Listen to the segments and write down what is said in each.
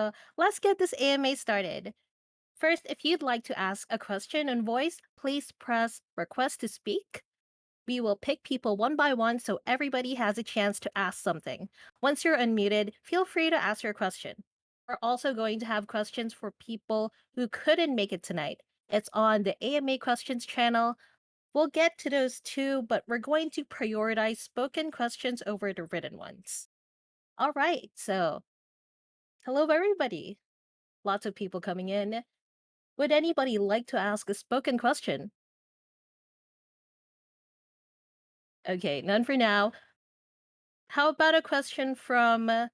So let's get this AMA started. First, if you'd like to ask a question in voice, please press request to speak. We will pick people one by one so everybody has a chance to ask something. Once you're unmuted, feel free to ask your question. We're also going to have questions for people who couldn't make it tonight. It's on the AMA questions channel. We'll get to those too, but we're going to prioritize spoken questions over the written ones. All right, so hello, everybody. Lots of people coming in. Would anybody like to ask a spoken question? Okay, none for now. How about a question from the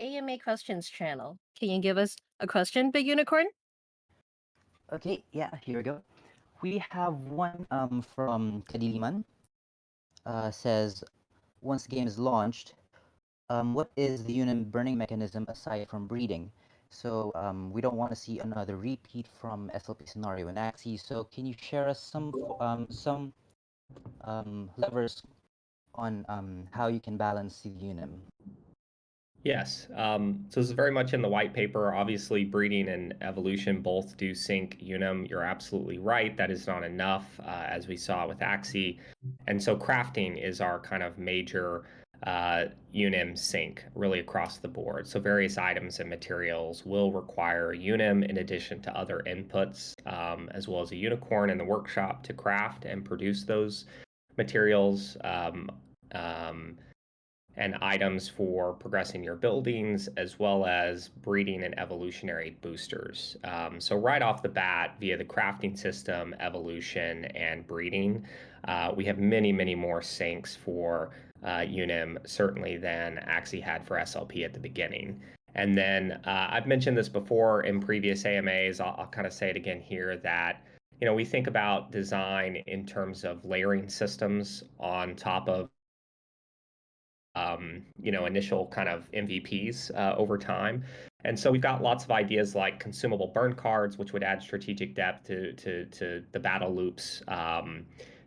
AMA questions channel? Can you give us a question, Big Unicorn? Okay, yeah, here we go. We have one from Kadiliman. Says, once the game is launched, what is the unit burning mechanism aside from breeding? So we don't want to see another repeat from SLP scenario in Axie. So can you share us some levers on how you can balance the unum? Yes. So this is very much in the white paper. Obviously, breeding and evolution both do sync unum. You're absolutely right. That is not enough, as we saw with Axie. And so crafting is our kind of major unum sync really across the board. So various items and materials will require unum in addition to other inputs, as well as a unicorn in the workshop to craft and produce those materials. And items for progressing your buildings, as well as breeding and evolutionary boosters. So right off the bat, via the crafting system, evolution, and breeding, we have many, many more syncs for Unim, certainly than Axie had for SLP at the beginning. And then I've mentioned this before in previous AMAs. I'll kind of say it again here that we think about design in terms of layering systems on top of initial kind of MVPs over time. And so we've got lots of ideas like consumable burn cards, which would add strategic depth to the battle loops.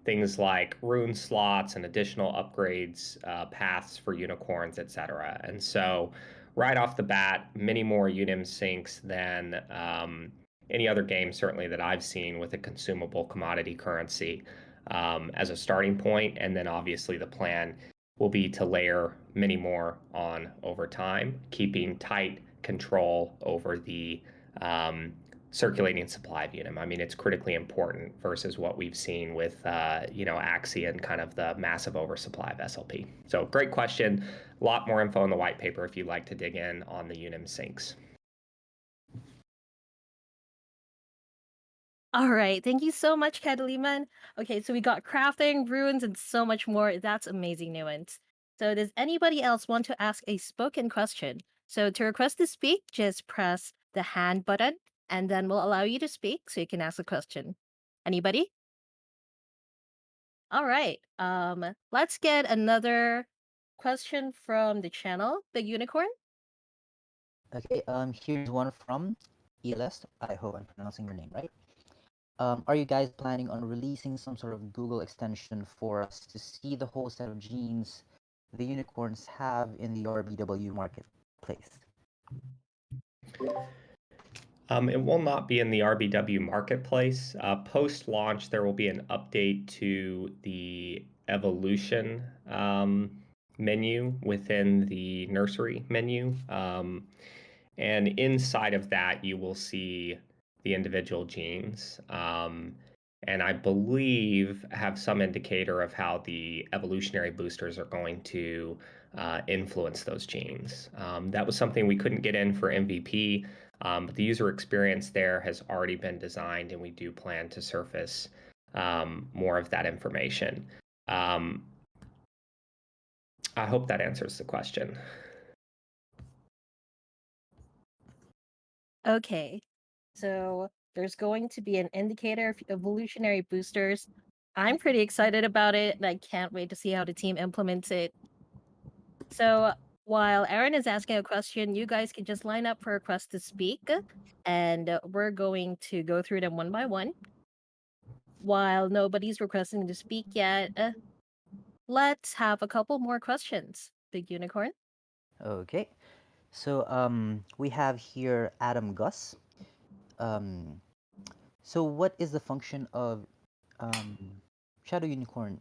Things like rune slots and additional upgrades, paths for unicorns, etc. And so right off the bat, many more Unim syncs than any other game, certainly that I've seen with a consumable commodity currency as a starting point. And then obviously the plan will be to layer many more on over time, keeping tight control over the circulating supply of Unum. I mean, it's critically important versus what we've seen with, Axie and kind of the massive oversupply of SLP. So great question. A lot more info in the white paper if you'd like to dig in on the Unum syncs. All right, thank you so much, Catalina. Okay, so we got crafting, runes, and so much more. That's amazing nuance. So does anybody else want to ask a spoken question? So to request to speak, just press the hand button, and then we'll allow you to speak so you can ask a question. Anybody? All right. Let's get another question from the channel, Big Unicorn. Okay, here's one from Elest. I hope I'm pronouncing your name right. Are you guys planning on releasing some sort of Google extension for us to see the whole set of genes the unicorns have in the RBW marketplace? It will not be in the RBW marketplace. Post-launch, there will be an update to the evolution menu within the nursery menu. And inside of that, you will see the individual genes. And I believe have some indicator of how the evolutionary boosters are going to influence those genes. That was something we couldn't get in for MVP. But the user experience there has already been designed, and we do plan to surface more of that information. I hope that answers the question. Okay, so there's going to be an indicator of evolutionary boosters. I'm pretty excited about it, and I can't wait to see how the team implements it. So while Aaron is asking a question, you guys can just line up for a request to speak, and we're going to go through them one by one. While nobody's requesting to speak yet, let's have a couple more questions. Big Unicorn. Okay, So we have here Adam Gus. Um, so what is the function of um, Shadow Unicorn?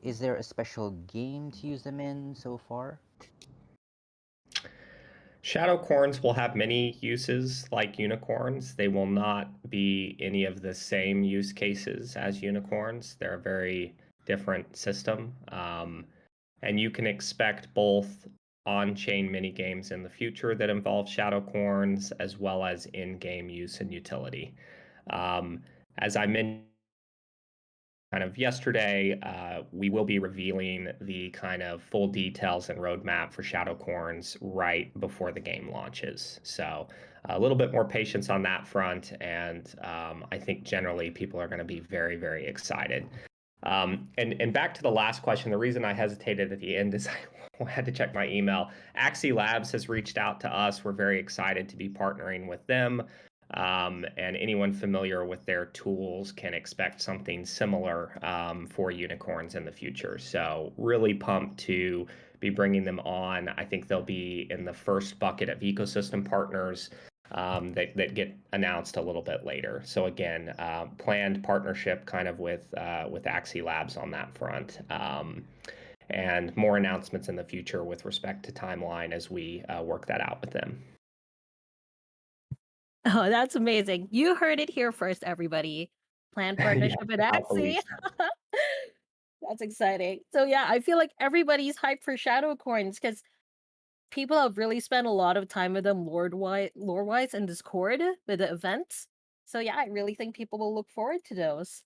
Is there a special game to use them in so far? Shadow corns will have many uses like unicorns. They will not be any of the same use cases as unicorns. They're a very different system. And you can expect both on-chain mini games in the future that involve shadow corns as well as in-game use and utility. Um, as I mentioned kind of yesterday, we will be revealing the kind of full details and roadmap for Shadow Corns right before the game launches. So a little bit more patience on that front, and I think generally people are going to be very, very excited. And back to the last question, the reason I hesitated at the end is I had to check my email. Axie Labs has reached out to us. We're very excited to be partnering with them. And anyone familiar with their tools can expect something similar for unicorns in the future. So really pumped to be bringing them on. I think they'll be in the first bucket of ecosystem partners that get announced a little bit later. So again, planned partnership kind of with Axie Labs on that front. And more announcements in the future with respect to timeline as we work that out with them. Oh, that's amazing. You heard it here first, everybody. Planned Yeah, partnership with without the Axie. least. That's exciting. So yeah, I feel like everybody's hyped for Shadow Coins because people have really spent a lot of time with them lore-wise in Discord with the events. So yeah, I really think people will look forward to those.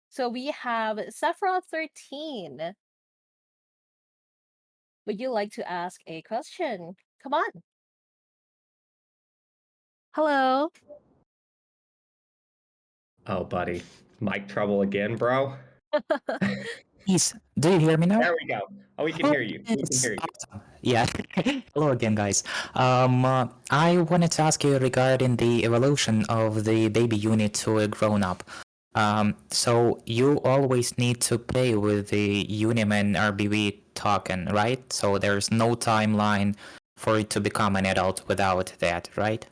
So we have Sephiroth 13. Would you like to ask a question? Come on. Hello. Oh, buddy. Mic trouble again, bro? Please, do you hear me now? There we go. Oh, we can Oh, hear you. We can it's hear you. awesome. Yeah. Hello again, guys. I wanted to ask you regarding the evolution of the baby unit to a grown up. So you always need to pay with the Uniman RBV token, right? So there's no timeline for it to become an adult without that, right?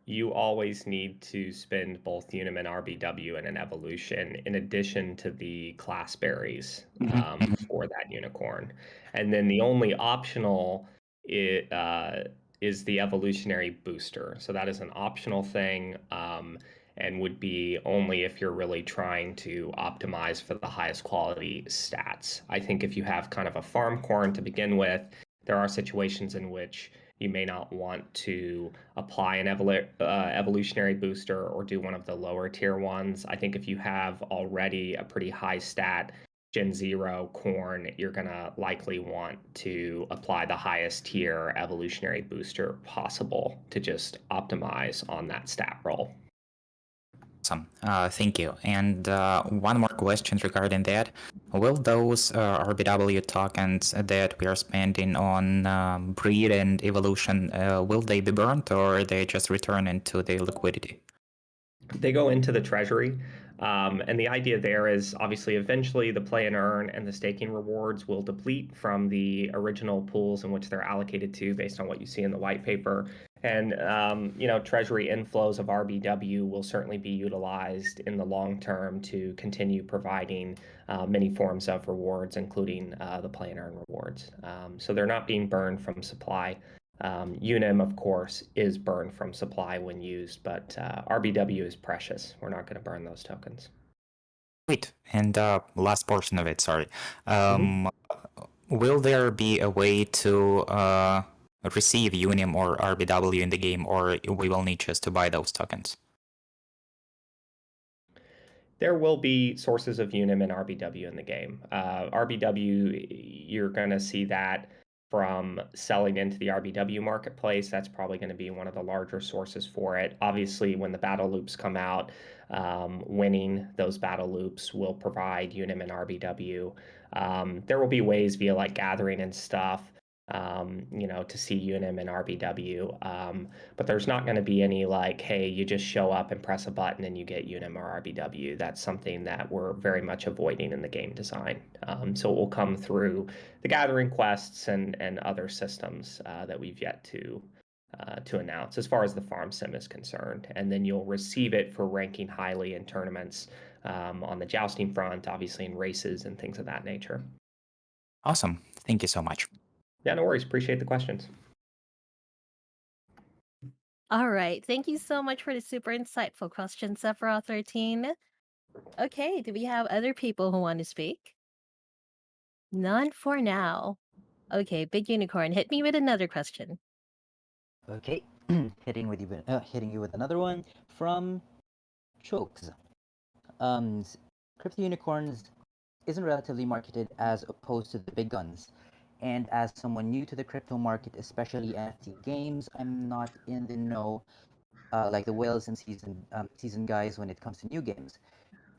You always need to spend both Unum and RBW in an evolution in addition to the class berries for that unicorn. And then the only optional is the evolutionary booster. So that is an optional thing and would be only if you're really trying to optimize for the highest quality stats. I think if you have kind of a farm corn to begin with, there are situations in which you may not want to apply an evolutionary booster or do one of the lower tier ones. I think if you have already a pretty high stat Gen 0 corn, you're going to likely want to apply the highest tier evolutionary booster possible to just optimize on that stat roll. Awesome. Thank you. And one more question regarding that. Will those RBW tokens that we are spending on breed and evolution, will they be burnt or are they just return into the liquidity? They go into the treasury. And the idea there is obviously eventually the play and earn and the staking rewards will deplete from the original pools in which they're allocated to based on what you see in the white paper. And treasury inflows of RBW will certainly be utilized in the long term to continue providing many forms of rewards, including the play and earn rewards. So they're not being burned from supply. Unim, of course, is burned from supply when used, but RBW is precious. We're not going to burn those tokens. Wait, and last portion of it, sorry. Mhm. Will there be a way to receive Unim or RBW in the game, or we will need just to buy those tokens? There will be sources of Unim and RBW in the game. RBW, you're going to see that from selling into the RBW marketplace. That's probably going to be one of the larger sources for it. Obviously, when the battle loops come out, winning those battle loops will provide Unim and RBW. There will be ways via like gathering and stuff to see UNM and RBW. But there's not going to be any like, hey, you just show up and press a button and you get UNM or RBW. That's something that we're very much avoiding in the game design. So it will come through the gathering quests and other systems that we've yet to announce as far as the farm sim is concerned. And then you'll receive it for ranking highly in tournaments on the jousting front, obviously in races and things of that nature. Awesome. Thank you so much. Yeah, no worries. Appreciate the questions. All right. Thank you so much for the super insightful question, Sephiroth13. Okay, do we have other people who want to speak? None for now. Okay, Big Unicorn, hit me with another question. Okay, hitting you with another one from Chokes. Crypto unicorns isn't relatively marketed as opposed to the big guns. And as someone new to the crypto market, especially NFT games, I'm not in the know like the whales and season guys when it comes to new games.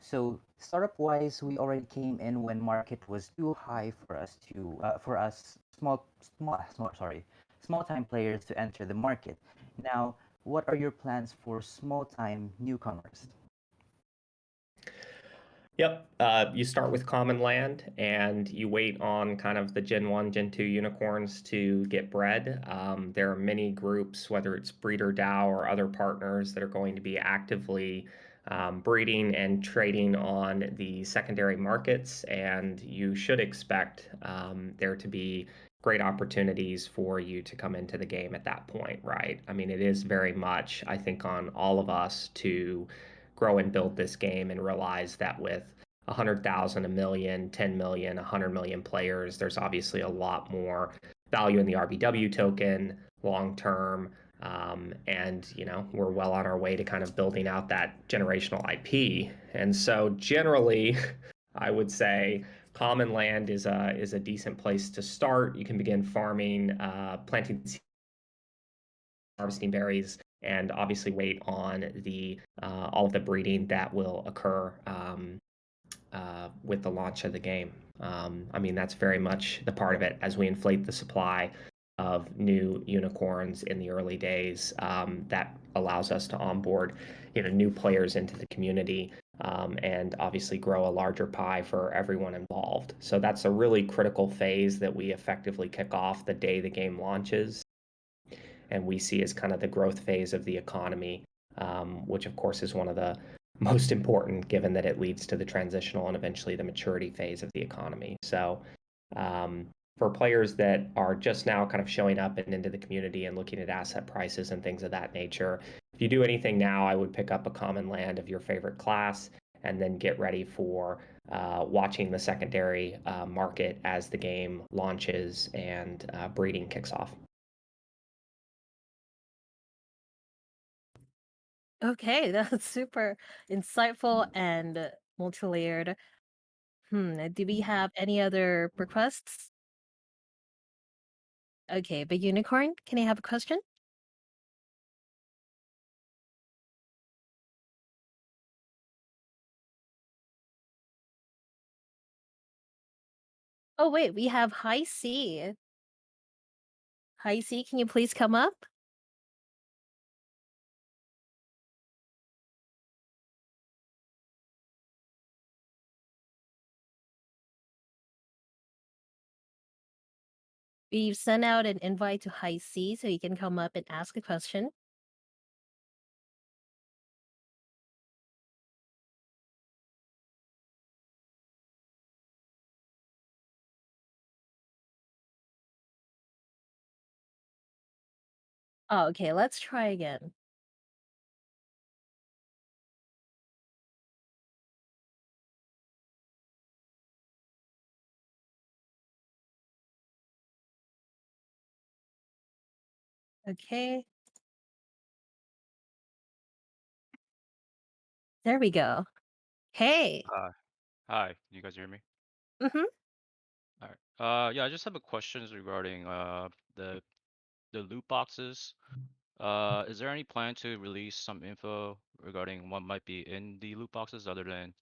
So startup wise, we already came in when market was too high for us small time players to enter the market. Now, what are your plans for small time newcomers? Yep. You start with common land and you wait on kind of the Gen 1, Gen 2 unicorns to get bred. There are many groups, whether it's Breeder DAO or other partners, that are going to be actively breeding and trading on the secondary markets. And you should expect there to be great opportunities for you to come into the game at that point, right? I mean, it is very much, I think, on all of us to grow and build this game and realize that with 100,000, a million, 10 million, 100 million players, there's obviously a lot more value in the RBW token long term. And we're well on our way to kind of building out that generational IP. And so generally, I would say common land is a decent place to start. You can begin farming, planting, harvesting berries, and obviously wait on the all of the breeding that will occur with the launch of the game. I mean, that's very much the part of it as we inflate the supply of new unicorns in the early days. That allows us to onboard, new players into the community, and obviously grow a larger pie for everyone involved. So that's a really critical phase that we effectively kick off the day the game launches, and we see as kind of the growth phase of the economy, which of course is one of the most important, given that it leads to the transitional and eventually the maturity phase of the economy. So for players that are just now kind of showing up and into the community and looking at asset prices and things of that nature, if you do anything now, I would pick up a common land of your favorite class and then get ready for watching the secondary market as the game launches and breeding kicks off. Okay, that's super insightful and multi-layered. Do we have any other requests? Okay, Big Unicorn, can I have a question? Oh wait, we have High C. High C, can you please come up? We've sent out an invite to High C so you can come up and ask a question. Oh, okay, let's try again. Okay, there we go. Hey. Hi, you guys hear me? Mm-hmm. All right. Yeah, I just have a questions regarding the loot boxes. Is there any plan to release some info regarding what might be in the loot boxes other than,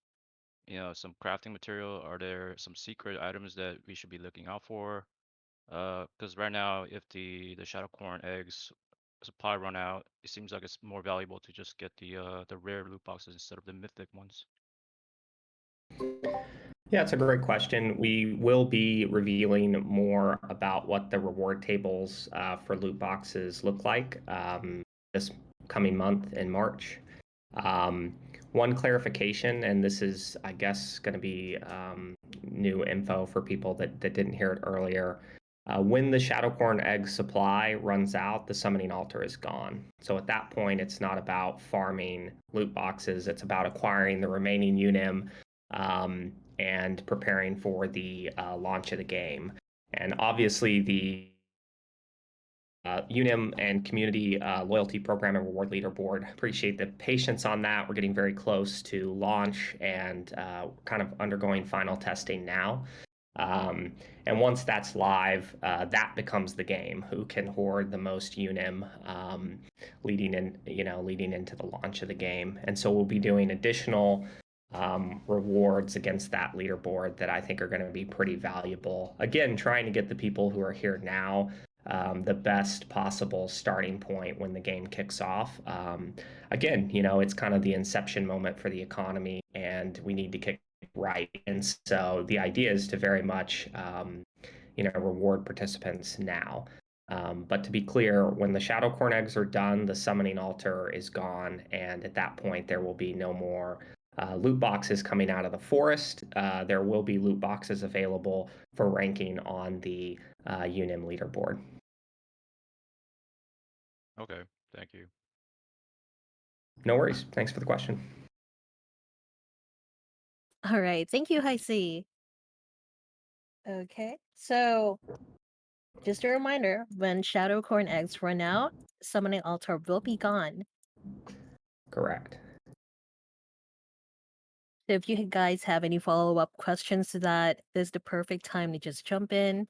some crafting material? Are there some secret items that we should be looking out for? Because right now, if the shadow corn eggs supply run out, it seems like it's more valuable to just get the rare loot boxes instead of the mythic ones. Yeah, it's a great question. We will be revealing more about what the reward tables for loot boxes look like this coming month in March. Um, one clarification, and this is, I guess, going to be new info for people that didn't hear it earlier. When the Shadowcorn egg supply runs out, the summoning altar is gone. So at that point, it's not about farming loot boxes, it's about acquiring the remaining unim and preparing for the launch of the game. And obviously, the Unim and community loyalty program and reward leaderboard. Appreciate the patience on that. We're getting very close to launch and kind of undergoing final testing now. And once that's live, that becomes the game. Who can hoard the most Unim leading into the launch of the game? And so we'll be doing additional rewards against that leaderboard that I think are going to be pretty valuable. Again, trying to get the people who are here now the best possible starting point when the game kicks off. Again, it's kind of the inception moment for the economy, and we need to kick right. And so the idea is to very much, reward participants now. But to be clear, when the shadow corn eggs are done, the summoning altar is gone, and at that point, there will be no more loot boxes coming out of the forest. There will be loot boxes available for ranking on the Unim leaderboard. Okay, thank you. No worries. Thanks for the question. All right. Thank you, Heisi. Okay. So, just a reminder when shadow corn eggs run out, summoning altar will be gone. Correct. So, if you guys have any follow up questions to that, this is the perfect time to just jump in.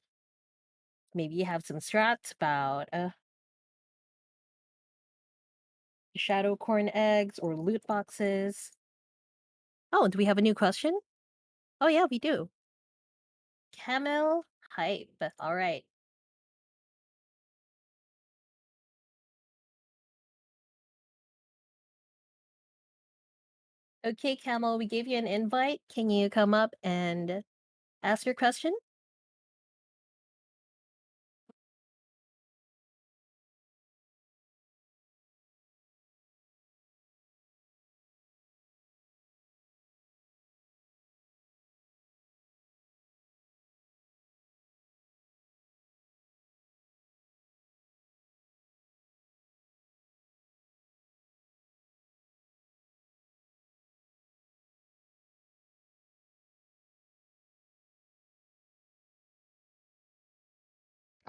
Maybe you have some strats about shadow corn eggs or loot boxes. Oh, do we have a new question? Oh, yeah, we do. Camel hype. All right. Okay, Camel, we gave you an invite. Can you come up and ask your question?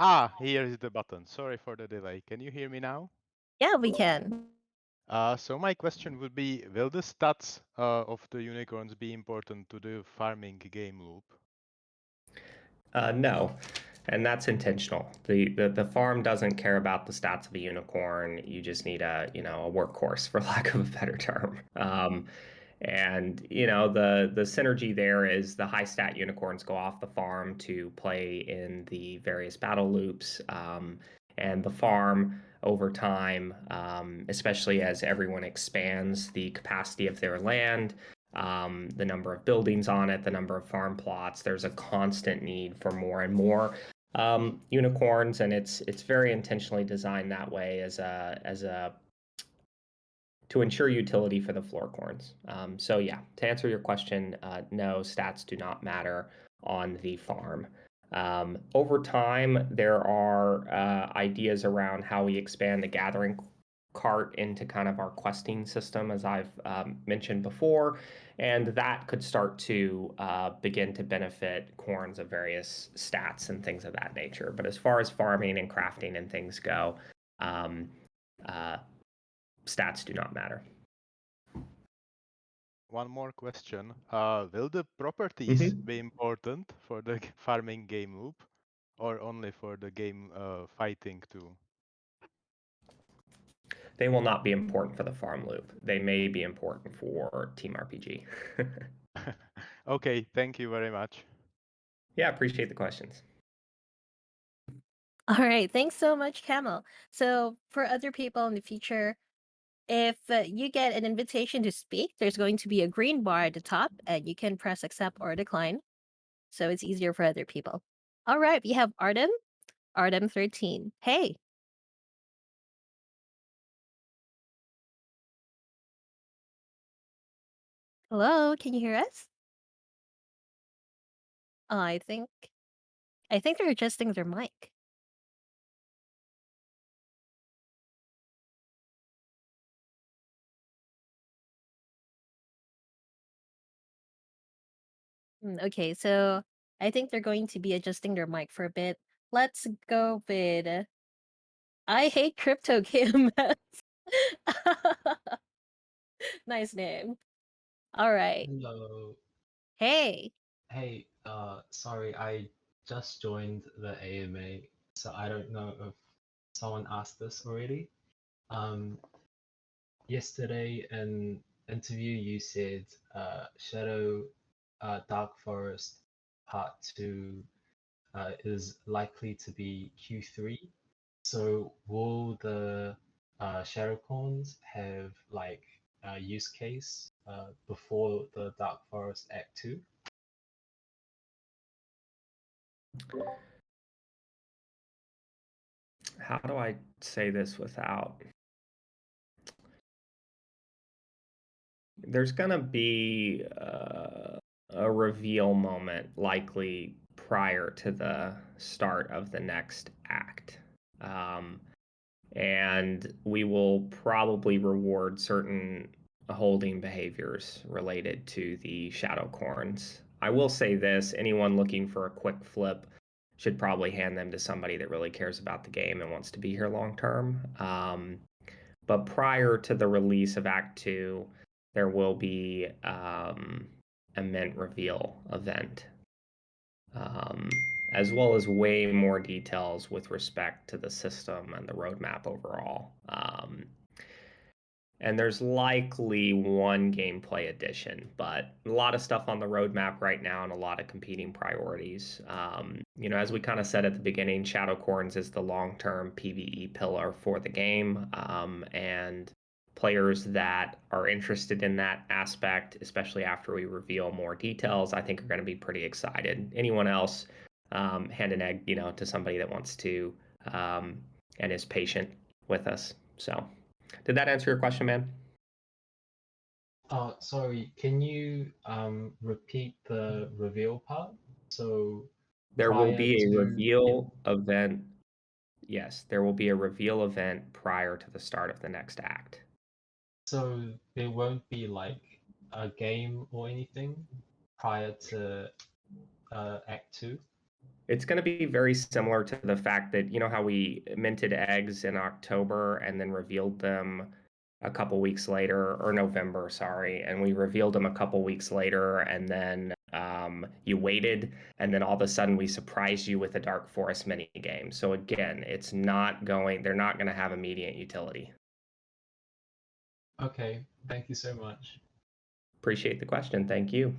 Ah, here is the button. Sorry for the delay. Can you hear me now? Yeah, we can. So my question would be, will the stats of the unicorns be important to the farming game loop? No, and that's intentional. The farm doesn't care about the stats of a unicorn. You just need a workhorse, for lack of a better term. And the synergy there is the high stat unicorns go off the farm to play in the various battle loops, and the farm over time, especially as everyone expands the capacity of their land, the number of buildings on it, the number of farm plots. There's a constant need for more and more unicorns, and it's very intentionally designed that way as a to ensure utility for the floor corns. So yeah, to answer your question, no, stats do not matter on the farm. Over time, there are ideas around how we expand the gathering cart into kind of our questing system, as I've mentioned before, and that could start to begin to benefit corns of various stats and things of that nature. But as far as farming and crafting and things go, um, uh, stats do not matter. One more question. Will the properties Mm-hmm. be important for the farming game loop, or only for the game fighting too? They will not be important for the farm loop. They may be important for Team RPG. Okay, thank you very much. Yeah, appreciate the questions. All right, thanks so much, Camel. So for other people in the future, if you get an invitation to speak, there's going to be a green bar at the top, and you can press accept or decline. So it's easier for other people. All right, we have Artem 13. Hey. Hello, can you hear us? Oh, I think they're adjusting their mic. Okay, so I think they're going to be adjusting their mic for a bit. Let's go with I hate crypto KMS. Nice name. All right. Hello. Hey. Hey, sorry, I just joined the AMA, so I don't know if someone asked this already. Yesterday in interview you said Shadow Dark Forest Part 2 is likely to be Q3. So will the Shadowcorns have like a use case before the Dark Forest Act 2? How do I say this without? There's gonna be a reveal moment likely prior to the start of the next act. Um, and we will probably reward certain holding behaviors related to the shadow corns. I will say this, anyone looking for a quick flip should probably hand them to somebody that really cares about the game and wants to be here long term. But prior to the release of Act 2, there will be a mint reveal event, um, as well as way more details with respect to the system and the roadmap overall. And there's likely one gameplay addition, but a lot of stuff on the roadmap right now and a lot of competing priorities. As we kind of said at the beginning, Shadowcorns is the long-term PvE pillar for the game, and players that are interested in that aspect, especially after we reveal more details, I think are going to be pretty excited. Anyone else, hand an egg, to somebody that wants to and is patient with us. So. Did that answer your question, man? Sorry, can you repeat the reveal part? So There will prior be a to reveal event. Yes, there will be a reveal event prior to the start of the next act. so there won't be like a game or anything prior to Act 2? It's going to be very similar to the fact that, how we minted eggs in October and then revealed them a couple weeks later, or November, sorry, and we revealed them a couple weeks later, and then you waited, and then all of a sudden we surprised you with a Dark Forest mini game. So again, they're not going to have immediate utility. Okay, thank you so much. Appreciate the question. Thank you.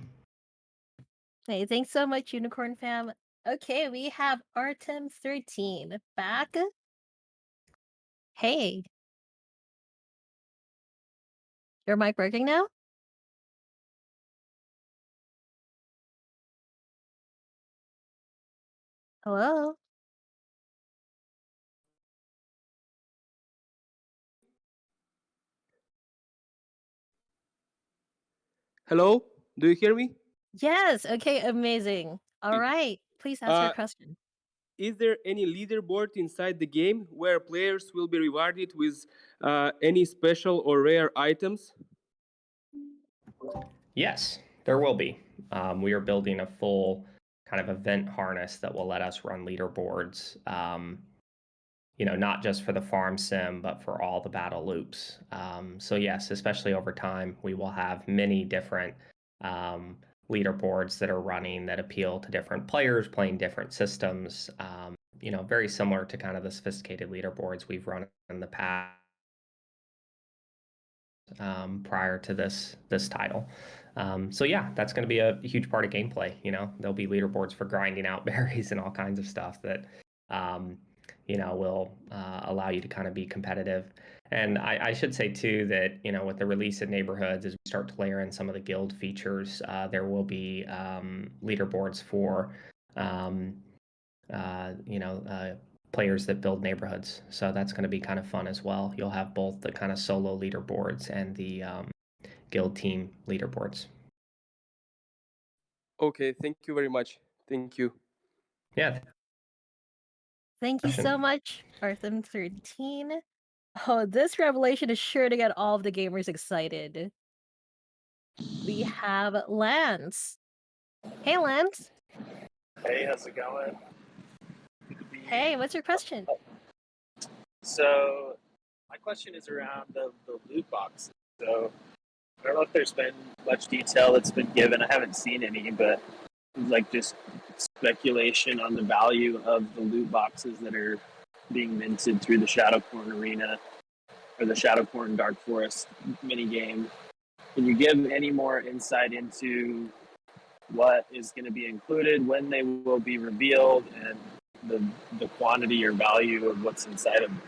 Hey, thanks so much, Unicorn Fam. Okay, we have Artem 13 back. Hey. Your mic working now? Hello? Hello, do you hear me? Yes. Okay, amazing. All right. Please ask your Uh, question. is there any leaderboard inside the game where players will be rewarded with any special or rare items? Yes, there will be. We are building a full kind of event harness that will let us run leaderboards, not just for the farm sim, but for all the battle loops. So yes, especially over time, we will have many different leaderboards that are running that appeal to different players playing different systems. Very similar to kind of the sophisticated leaderboards we've run in the past prior to this title. So yeah, that's going to be a huge part of gameplay. There'll be leaderboards for grinding out berries and all kinds of stuff that will allow you to kind of be competitive. And I should say too that with the release of neighborhoods, as we start to layer in some of the guild features, there will be leaderboards for players that build neighborhoods. So that's going to be kind of fun as well. You'll have both the kind of solo leaderboards and the guild team leaderboards. Okay, thank you very much. Thank you. Yeah. Thank you so much, Artham13. Oh, this revelation is sure to get all of the gamers excited. We have Lance. Hey, Lance. Hey, how's it going? Hey, what's your question? So, my question is around the loot boxes. So, I don't know if there's been much detail that's been given. I haven't seen any, but like just speculation on the value of the loot boxes that are being minted through the Shadowcorn Arena or the Shadowcorn Dark Forest mini game. Can you give any more insight into what is going to be included, when they will be revealed, and the quantity or value of what's inside of them?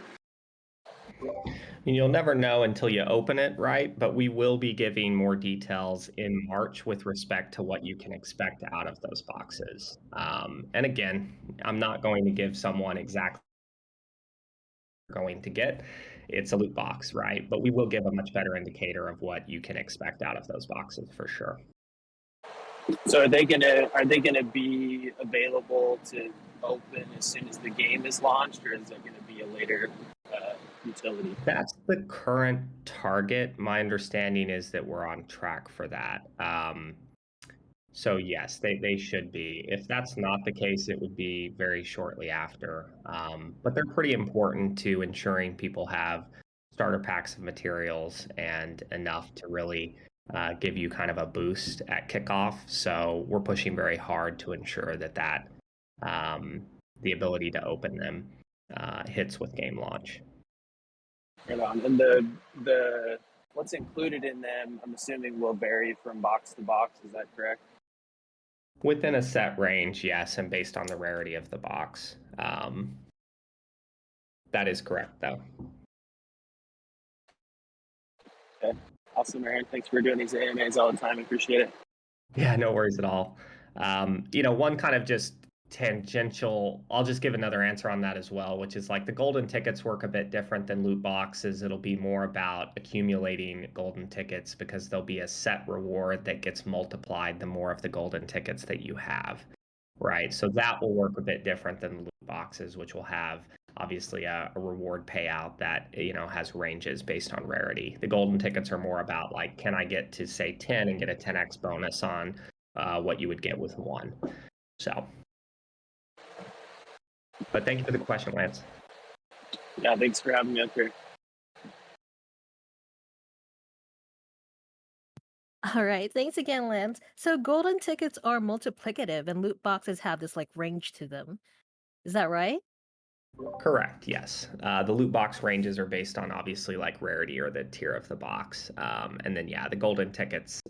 You'll never know until you open it, right? But we will be giving more details in March with respect to what you can expect out of those boxes. And again, I'm not going to give someone exactly what they're going to get. It's a loot box, right? But we will give a much better indicator of what you can expect out of those boxes for sure. So are they gonna be available to open as soon as the game is launched, or is it going to be a later utility? That's the current target. My understanding is that we're on track for that. So yes, they should be. If that's not the case, it would be very shortly after. But they're pretty important to ensuring people have starter packs of materials and enough to really give you kind of a boost at kickoff. So we're pushing very hard to ensure that the ability to open them hits with game launch. Right on. And the what's included in them, I'm assuming, will vary from box to box. Is that correct? Within a set range, yes, and based on the rarity of the box. That is correct, though. Okay. Awesome, Aaron. Thanks for doing these AMAs all the time. I appreciate it. Yeah, no worries at all. One kind of just tangential, I'll just give another answer on that as well, which is like the golden tickets work a bit different than loot boxes. It'll be more about accumulating golden tickets because there'll be a set reward that gets multiplied the more of the golden tickets that you have, right? So that will work a bit different than loot boxes, which will have obviously a reward payout that has ranges based on rarity. The golden tickets are more about like, can I get to say 10 and get a 10x bonus on what you would get with 1? So, but thank you for the question, Lance. Yeah, thanks for having me up here. All right, thanks again, Lance. So golden tickets are multiplicative and loot boxes have this like range to them. Is that right? Correct, yes. The loot box ranges are based on obviously like rarity or the tier of the box. And then, yeah, the golden tickets,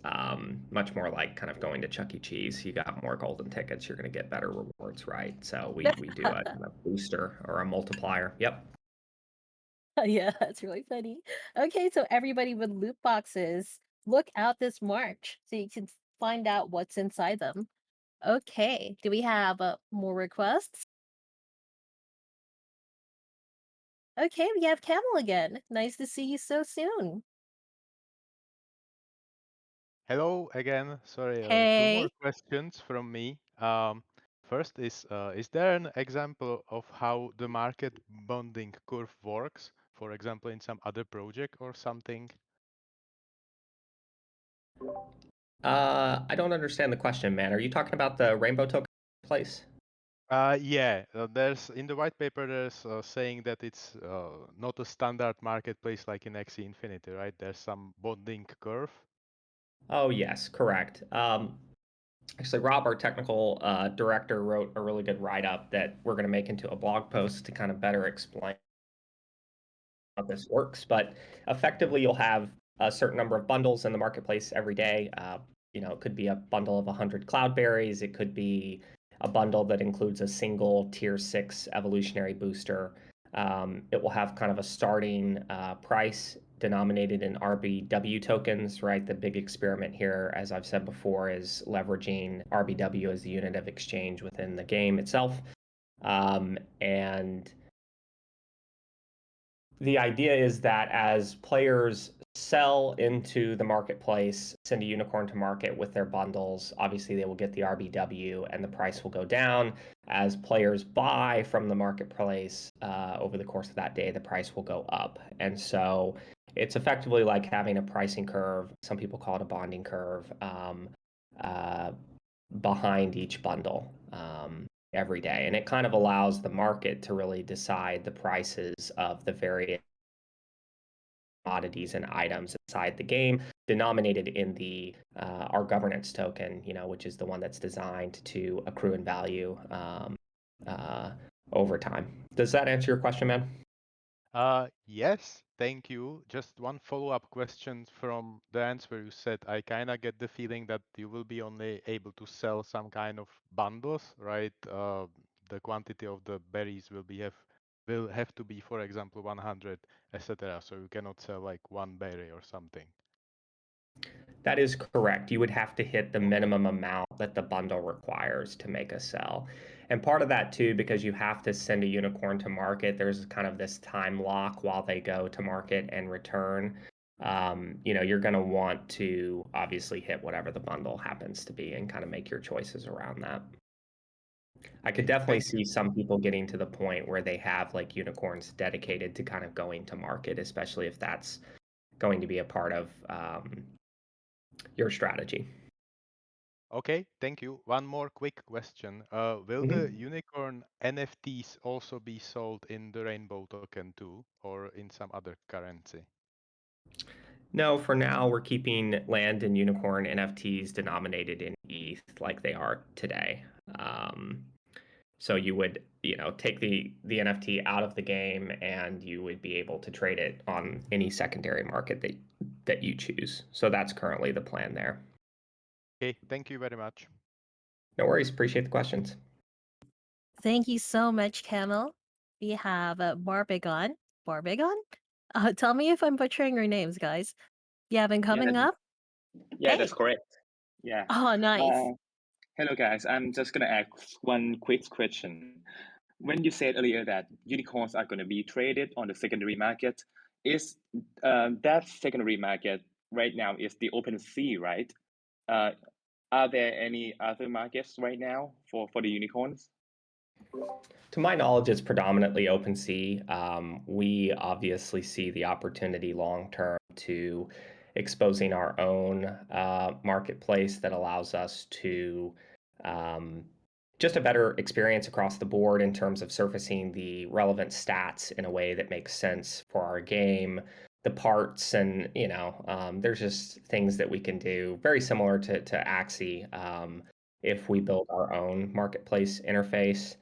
much more like kind of going to Chuck E. Cheese. You got more golden tickets, you're going to get better rewards, right? So we do a kind of booster or a multiplier. Yep. Yeah, that's really funny. Okay, so everybody with loot boxes, look out this March so you can find out what's inside them. Okay, do we have more requests? Okay, we have Camel again. Nice to see you so soon. Hello again. Sorry, two more Hey. questions from me. First is there an example of how the market bonding curve works? For example, in some other project or something? I don't understand the question, man. Are you talking about the rainbow token place? Yeah, there's in the white paper there's saying that it's not a standard marketplace like in Axie Infinity, right? There's some bonding curve. Oh, yes, correct. Actually, Rob, our technical director, wrote a really good write-up that we're going to make into a blog post to kind of better explain how this works. But effectively, you'll have a certain number of bundles in the marketplace every day. It could be a bundle of 100 cloudberries. It could be a bundle that includes a single tier 6 evolutionary booster. It will have kind of a starting price denominated in RBW tokens, right? The big experiment here, as I've said before, is leveraging RBW as the unit of exchange within the game itself. And the idea is that as players sell into the marketplace, send a unicorn to market with their bundles, obviously they will get the RBW and the price will go down. As players buy from the marketplace over the course of that day, the price will go up. And so it's effectively like having a pricing curve. Some people call it a bonding curve behind each bundle. Every day. And it kind of allows the market to really decide the prices of the various commodities and items inside the game, denominated in the our governance token, which is the one that's designed to accrue in value over time. Does that answer your question, man? Yes, thank you. Just one follow-up question from the answer you said. I kind of get the feeling that you will be only able to sell some kind of bundles, right? The quantity of the berries will have to be, for example, 100, etc. So you cannot sell like one berry or something. That is correct. You would have to hit the minimum amount that the bundle requires to make a sell. And part of that too, because you have to send a unicorn to market, there's kind of this time lock while they go to market and return. You're going to want to obviously hit whatever the bundle happens to be and kind of make your choices around that. I could definitely see some people getting to the point where they have like unicorns dedicated to kind of going to market, especially if that's going to be a part of your strategy. Okay, thank you. One more quick question. Will the unicorn NFTs also be sold in the Rainbow token too, or in some other currency? No, for now, we're keeping land and unicorn NFTs denominated in ETH like they are today. So you would, take the NFT out of the game and you would be able to trade it on any secondary market that you choose. So that's currently the plan there. Okay, thank you very much. No worries. Appreciate the questions. Thank you so much, Camel. We have Barbigon. Barbigon? Tell me if I'm butchering your names, guys. You have been coming up? Yeah, that's Hey. correct. Yeah. Oh, nice. Hello, guys. I'm just going to ask one quick question. When you said earlier that unicorns are going to be traded on the secondary market, is that secondary market right now is the open sea, right? Are there any other markets right now for the unicorns? To my knowledge, it's predominantly OpenSea. We obviously see the opportunity long term to exposing our own marketplace that allows us to just a better experience across the board in terms of surfacing the relevant stats in a way that makes sense for our game, the parts, and there's just things that we can do very similar to Axie if we build our own marketplace interface.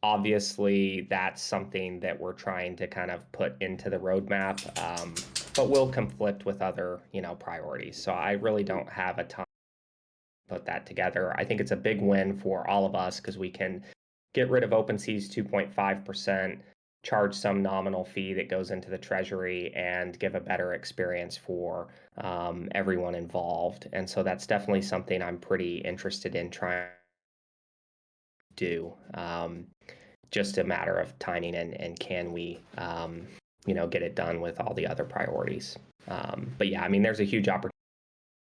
Obviously, that's something that we're trying to kind of put into the roadmap, but will conflict with other, priorities. So I really don't have a ton to put that together. I think it's a big win for all of us because we can get rid of OpenSea's 2.5%, charge some nominal fee that goes into the treasury, and give a better experience for everyone involved. And so that's definitely something I'm pretty interested in trying do. Just a matter of timing and can we, get it done with all the other priorities. But yeah, I mean, there's a huge opportunity,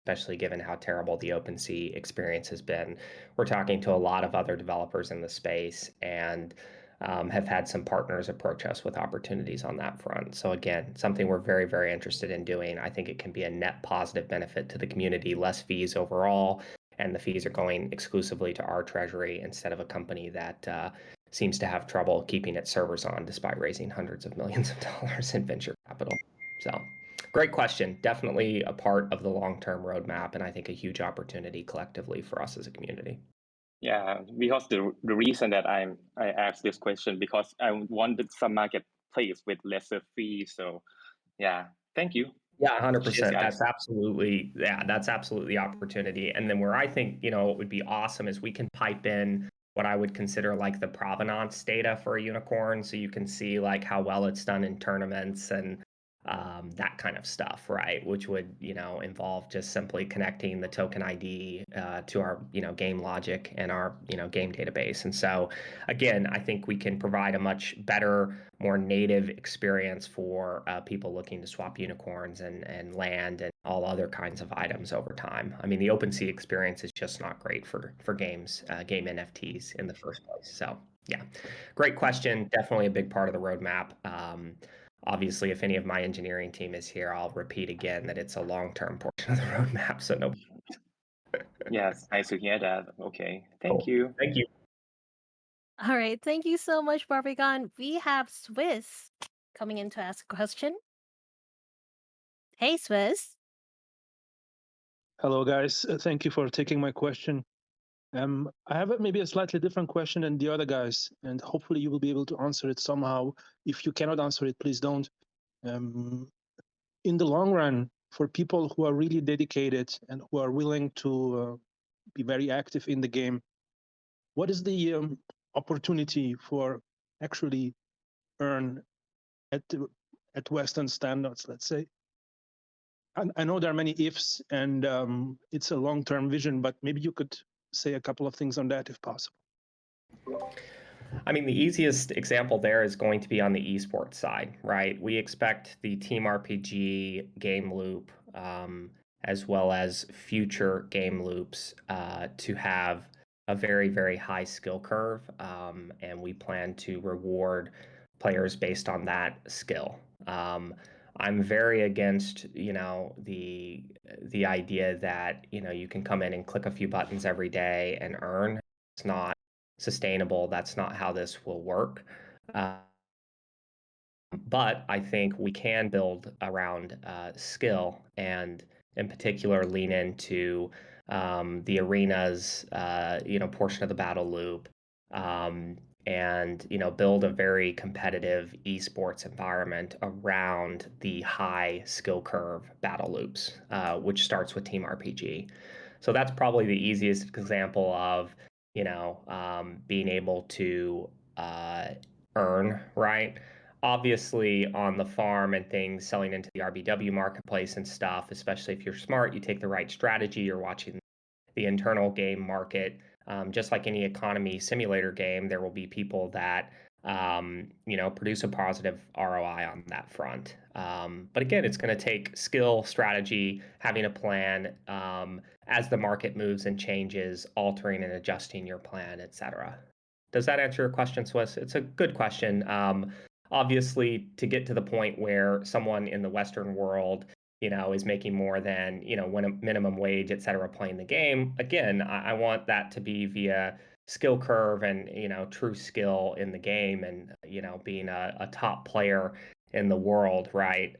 especially given how terrible the OpenSea experience has been. We're talking to a lot of other developers in the space and have had some partners approach us with opportunities on that front. So again, something we're very, very interested in doing. I think it can be a net positive benefit to the community, less fees overall, and the fees are going exclusively to our treasury instead of a company that seems to have trouble keeping its servers on despite raising hundreds of millions of dollars in venture capital. So great question. Definitely a part of the long-term roadmap, and I think a huge opportunity collectively for us as a community. Yeah, because the reason that I asked this question because I wanted some marketplace with lesser fees. So yeah, thank you. Yeah, Cheers, 100%. guys. That's absolutely the opportunity. And then where I think, it would be awesome is we can pipe in what I would consider like the provenance data for a unicorn. So you can see like how well it's done in tournaments and that kind of stuff, right? Which would, involve just simply connecting the token ID to our, game logic and our, game database. And so again, I think we can provide a much better, more native experience for people looking to swap unicorns and land and all other kinds of items over time. I mean, the OpenSea experience is just not great for games, game NFTs in the first place. So yeah, great question. Definitely a big part of the roadmap. Obviously, if any of my engineering team is here, I'll repeat again that it's a long-term portion of the roadmap. So no. Yes, nice to hear that. Okay, thank Cool. you. Thank you. All right. Thank you so much, Barbican. We have Swiss coming in to ask a question. Hey, Swiss. Hello, guys. Thank you for taking my question. I have maybe a slightly different question than the other guys, and hopefully you will be able to answer it somehow. If you cannot answer it, please don't. In the long run, for people who are really dedicated and who are willing to be very active in the game, what is the opportunity for actually earn at Western standards, let's say? I know there are many ifs, and it's a long-term vision, but maybe you could say a couple of things on that if possible. I mean, the easiest example there is going to be on the esports side, right? We expect the Team RPG game loop, as well as future game loops, to have a very, very high skill curve, and we plan to reward players based on that skill. I'm very against, the idea that you can come in and click a few buttons every day and earn. It's not sustainable. That's not how this will work. But I think we can build around skill and, in particular, lean into the arenas, portion of the battle loop, and build a very competitive esports environment around the high skill curve battle loops, which starts with Team RPG. So that's probably the easiest example of being able to earn, right? Obviously, on the farm and things, selling into the RBW marketplace and stuff, especially if you're smart, you take the right strategy, you're watching the internal game market. Just like any economy simulator game, there will be people that produce a positive ROI on that front. But again, it's going to take skill, strategy, having a plan, as the market moves and changes, altering and adjusting your plan, etc. Does that answer your question, Swiss? It's a good question. Obviously, to get to the point where someone in the Western world is making more than, when a minimum wage, et cetera, playing the game. Again, I want that to be via skill curve and, true skill in the game and, being a top player in the world, right?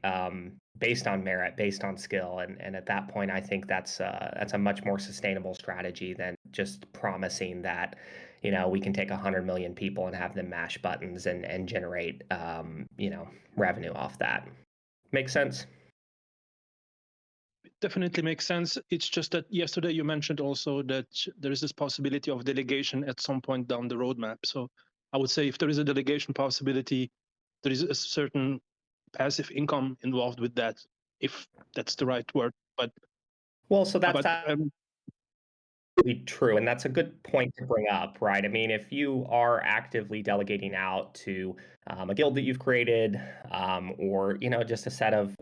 Based on merit, based on skill. And at that point, I think that's a much more sustainable strategy than just promising that, we can take 100 million people and have them mash buttons and generate, revenue off that. Make sense? Definitely makes sense. It's just that yesterday you mentioned also that there is this possibility of delegation at some point down the roadmap. So I would say if there is a delegation possibility, there is a certain passive income involved with that, if that's the right word. But well, so that's true, and that's a good point to bring up, right? I mean, if you are actively delegating out to a guild that you've created, or just a set of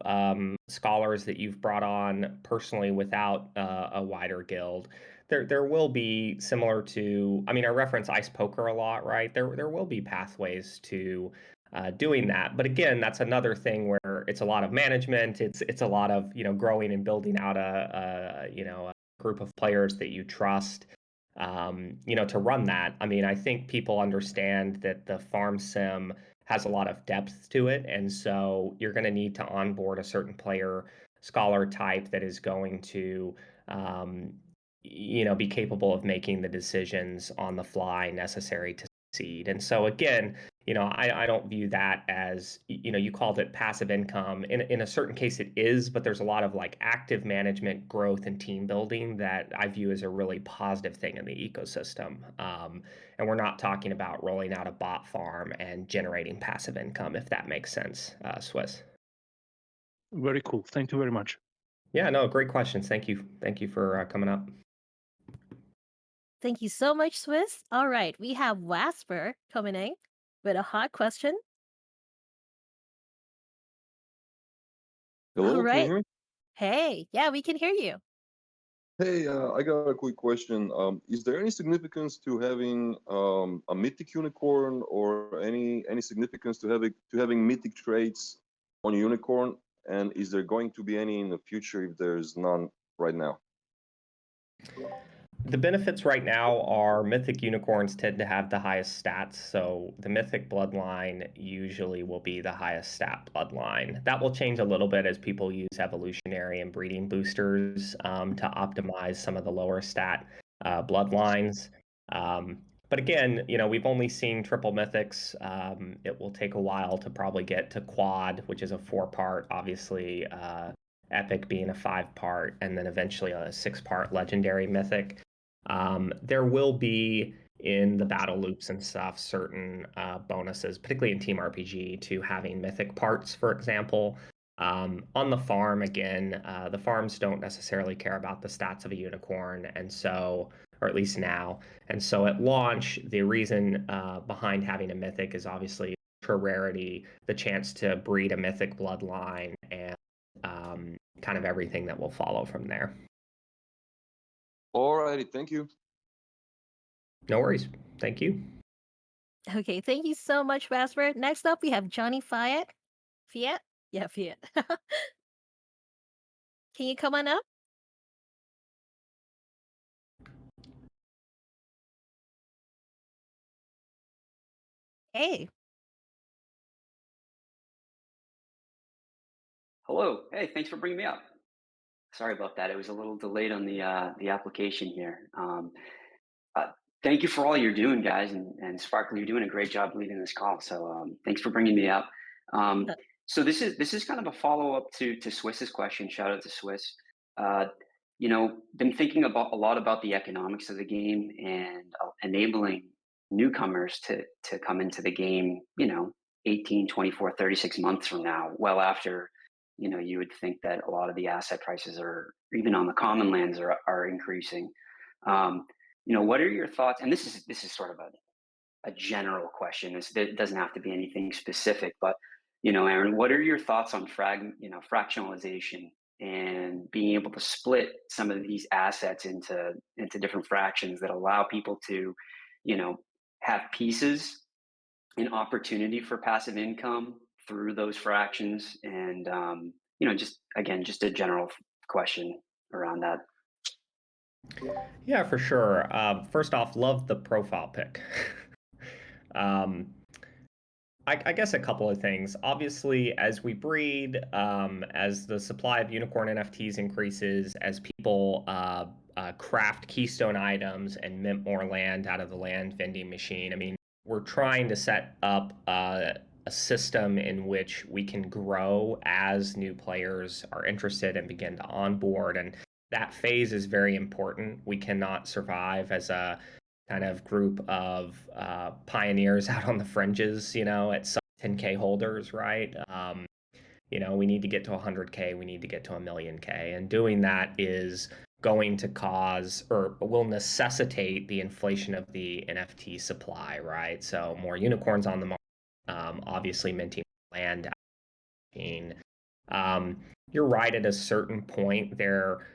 scholars that you've brought on personally without a wider guild, there will be similar to. I mean, I reference ice poker a lot, right? There will be pathways to doing that, but again, that's another thing where it's a lot of management. It's a lot of growing and building out a group of players that you trust, to run that. I mean, I think people understand that the farm sim has a lot of depth to it, and so you're going to need to onboard a certain player scholar type that is going to, be capable of making the decisions on the fly necessary to succeed. And so again, I don't view that as, you called it passive income. In a certain case it is, but there's a lot of like active management, growth, and team building that I view as a really positive thing in the ecosystem. And we're not talking about rolling out a bot farm and generating passive income, if that makes sense, Swiss. Very cool. Thank you very much. Yeah, no, great questions. Thank you. Thank you for coming up. Thank you so much, Swiss. All right, we have Wasper coming in with a hot question. Hello, All can you right. hear me? Hey, yeah, we can hear you. Hey, I got a quick question. Is there any significance to having a mythic unicorn, or any significance to having mythic traits on a unicorn? And is there going to be any in the future if there's none right now? The benefits right now are mythic unicorns tend to have the highest stats, so the mythic bloodline usually will be the highest stat bloodline. That will change a little bit as people use evolutionary and breeding boosters to optimize some of the lower stat bloodlines. But again, we've only seen triple mythics. It will take a while to probably get to quad, which is a 4-part, obviously. Epic being a 5-part, and then eventually a 6-part legendary mythic. There will be in the battle loops and stuff certain bonuses, particularly in Team RPG, to having mythic parts, for example. On the farm, again, the farms don't necessarily care about the stats of a unicorn, and so, or at least now. And so at launch, the reason behind having a mythic is obviously for rarity, the chance to breed a mythic bloodline, and kind of everything that will follow from there. Alrighty, thank you. No worries. Thank you. Okay, thank you so much, Wasper. Next up, we have Johnny Fiat. Fiat? Yeah, Fiat. Can you come on up? Hey. Hello. Hey, thanks for bringing me up. Sorry about that. It was a little delayed on the application here. Uh, Thank you for all you're doing, guys, and Sparkly, you're doing a great job leading this call. So thanks for bringing me up. So this is kind of a follow up to Swiss's question. Shout out to Swiss. Been thinking about a lot about the economics of the game and enabling newcomers to come into the game. 18, 24, 36 months from now, well after you would think that a lot of the asset prices are even on the common lands are increasing. What are your thoughts? And this is sort of a general question. It doesn't have to be anything specific, but Aron, what are your thoughts on fractionalization and being able to split some of these assets into different fractions that allow people to, have pieces and opportunity for passive income through those fractions? And just a general question around that. Yeah, for sure. First off, love the profile pic. I guess a couple of things. Obviously, as we breed, as the supply of unicorn NFTs increases, as people craft keystone items and mint more land out of the land vending machine, I mean, we're trying to set up a system in which we can grow as new players are interested and begin to onboard. And that phase is very important. We cannot survive as a kind of group of pioneers out on the fringes, at sub 10K holders, right? We need to get to 100K, we need to get to 1,000,000K. And doing that is going to cause or will necessitate the inflation of the NFT supply, right? So more unicorns on the market, obviously minting land. You're right at a certain point there,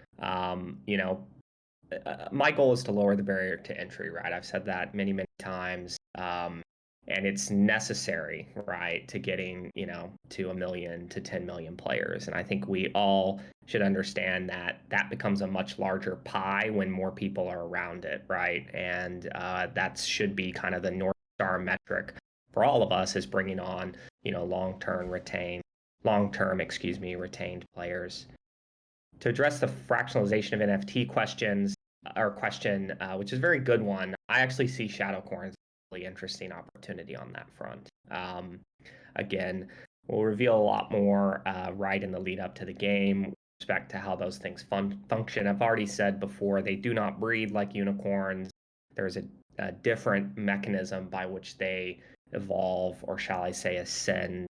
my goal is to lower the barrier to entry, right? I've said that many, many times. And it's necessary, right, to getting, to 1 million to 10 million players. And I think we all should understand that that becomes a much larger pie when more people are around it, right? And that should be kind of the North Star metric for all of us, is bringing on, long-term retained players. To address the fractionalization of NFT question, which is a very good one, I actually see shadow coins as really interesting opportunity on that front. Again, we'll reveal a lot more right in the lead up to the game with respect to how those things function. I've already said before, they do not breed like unicorns. There's a different mechanism by which they evolve, or shall I say ascend.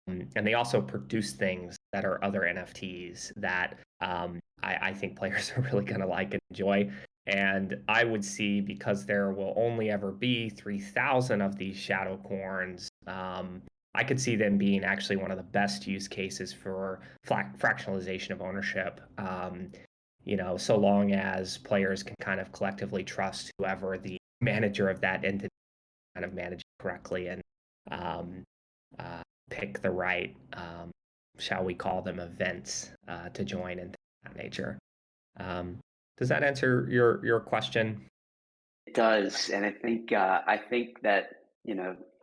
And they also produce things that are other NFTs that I think players are really going to like and enjoy. And I would see, because there will only ever be 3,000 of these shadow corns, I could see them being actually one of the best use cases for fractionalization of ownership. So long as players can kind of collectively trust whoever the manager of that entity kind of manage it correctly, and uh, pick the right, shall we call them, events to join and that nature. Does that answer your question? It does, and I think that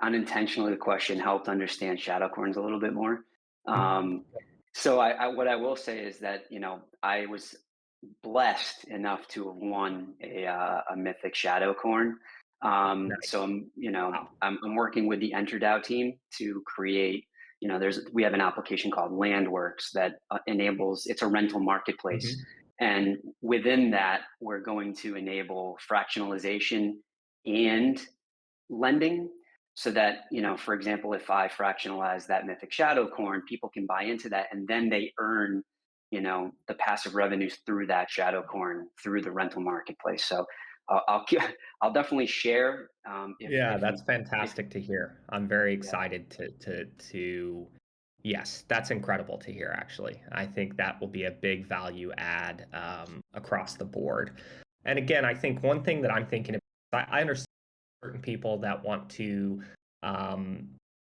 unintentionally the question helped understand Shadowcorns a little bit more. So what I will say is that I was blessed enough to have won a Mythic Shadowcorn. Nice. So Wow. I'm working with the EnterDAO team to create. We have an application called Landworks that enables. It's a rental marketplace, and within that, we're going to enable fractionalization and lending, so that for example, if I fractionalize that Mythic Shadowcorn, people can buy into that, and then they earn the passive revenues through that Shadowcorn through the rental marketplace. So I'll definitely share. Yeah, that's fantastic to hear. I'm very excited to yes, that's incredible to hear, actually. I think that will be a big value add across the board. And again, I think one thing that I'm thinking about, I understand certain people that want to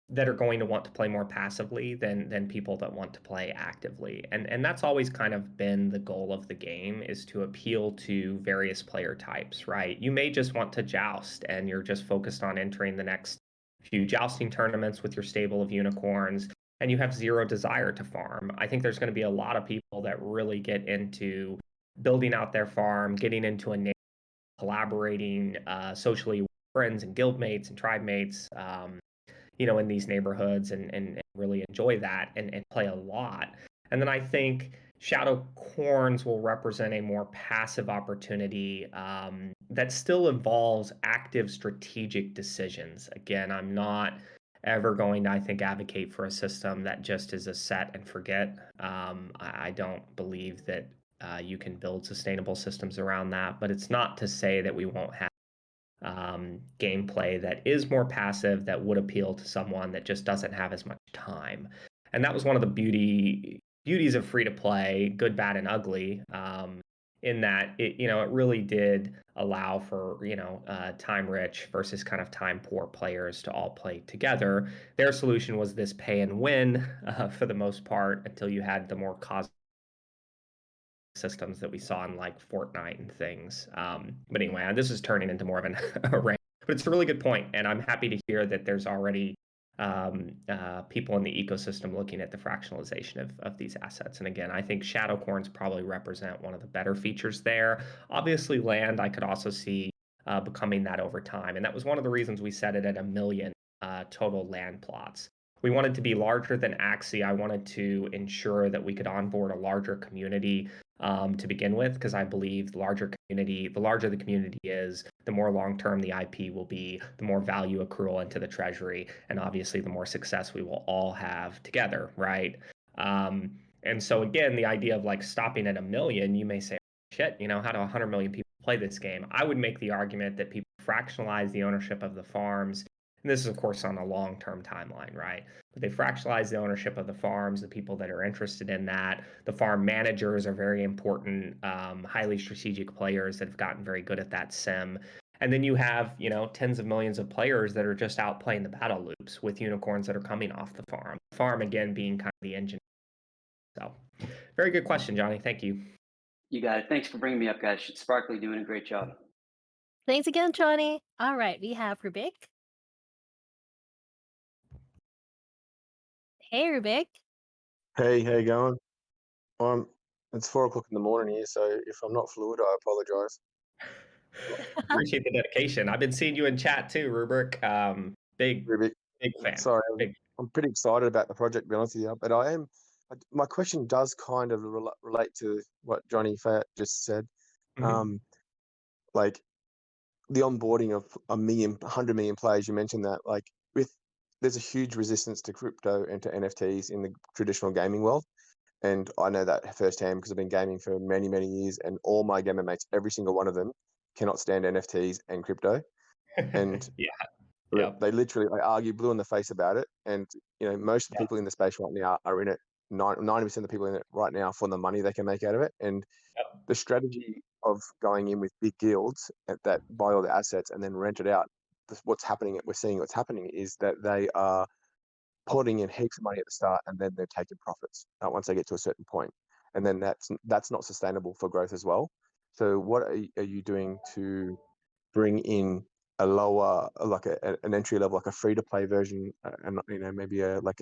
that are going to want to play more passively than people that want to play actively. And that's always kind of been the goal of the game, is to appeal to various player types, right? You may just want to joust and you're just focused on entering the next few jousting tournaments with your stable of unicorns, and you have zero desire to farm. I think there's going to be a lot of people that really get into building out their farm, getting into a niche, collaborating socially with friends and guild mates and tribe mates, in these neighborhoods, and really enjoy that and play a lot. And then I think shadow corns will represent a more passive opportunity that still involves active strategic decisions. Again, I'm not ever going to, I think, advocate for a system that just is a set and forget. I don't believe that you can build sustainable systems around that, but it's not to say that we won't have gameplay that is more passive, that would appeal to someone that just doesn't have as much time. And that was one of the beauties of free to play, good, bad, and ugly. In that it really did allow for time rich versus kind of time poor players to all play together. Their solution was this pay and win for the most part, until you had the more cosmetic systems that we saw in like Fortnite and things. But anyway, this is turning into more of an a rant. But it's a really good point, and I'm happy to hear that there's already people in the ecosystem looking at the fractionalization of these assets. And again, I think shadow corns probably represent one of the better features there. Obviously, land I could also see becoming that over time, and that was one of the reasons we set it at 1 million total land plots. We wanted to be larger than Axie. I wanted to ensure that we could onboard a larger community to begin with, because I believe the larger the community is, the more long-term the IP will be, the more value accrual into the treasury, and obviously the more success we will all have together, right? And so again, the idea of like stopping at 1 million, you may say, shit, how do 100 million people play this game? I would make the argument that people fractionalize the ownership of the farms. And this is, of course, on a long-term timeline, right? But they fractionalize the ownership of the farms, the people that are interested in that. The farm managers are very important, highly strategic players that have gotten very good at that sim. And then you have, tens of millions of players that are just out playing the battle loops with unicorns that are coming off the farm. The farm, again, being kind of the engine. So, very good question, Johnny. Thank you. You got it. Thanks for bringing me up, guys. Sparkly doing a great job. Thanks again, Johnny. All right, we have Rubik. Hey, Rubik. Hey, how you going? It's 4 o'clock in the morning here, so if I'm not fluid, I apologize. Appreciate the dedication. I've been seeing you in chat too, Rubric. Big Rubik. fan. Sorry, Big. I'm pretty excited about the project, to be honest with you. But my question does kind of relate to what Johnny Fayette just said. Mhm. Like the onboarding of 100 million players, you mentioned that, like there's a huge resistance to crypto and to NFTs in the traditional gaming world. And I know that firsthand because I've been gaming for many, many years, and all my gamer mates, every single one of them, cannot stand NFTs and crypto. And Yeah. Yep. they literally argue blue in the face about it. And most of the Yep. people in the space right now are in it. 90% of the people in it right now for the money they can make out of it. And Yep. the strategy of going in with big guilds that buy all the assets and then rent it out. What's happening? We're seeing what's happening is that they are putting in heaps of money at the start, and then they're taking profits once they get to a certain point, and then that's not sustainable for growth as well. So, what are you doing to bring in a lower, like an entry level, like a free to play version, and maybe like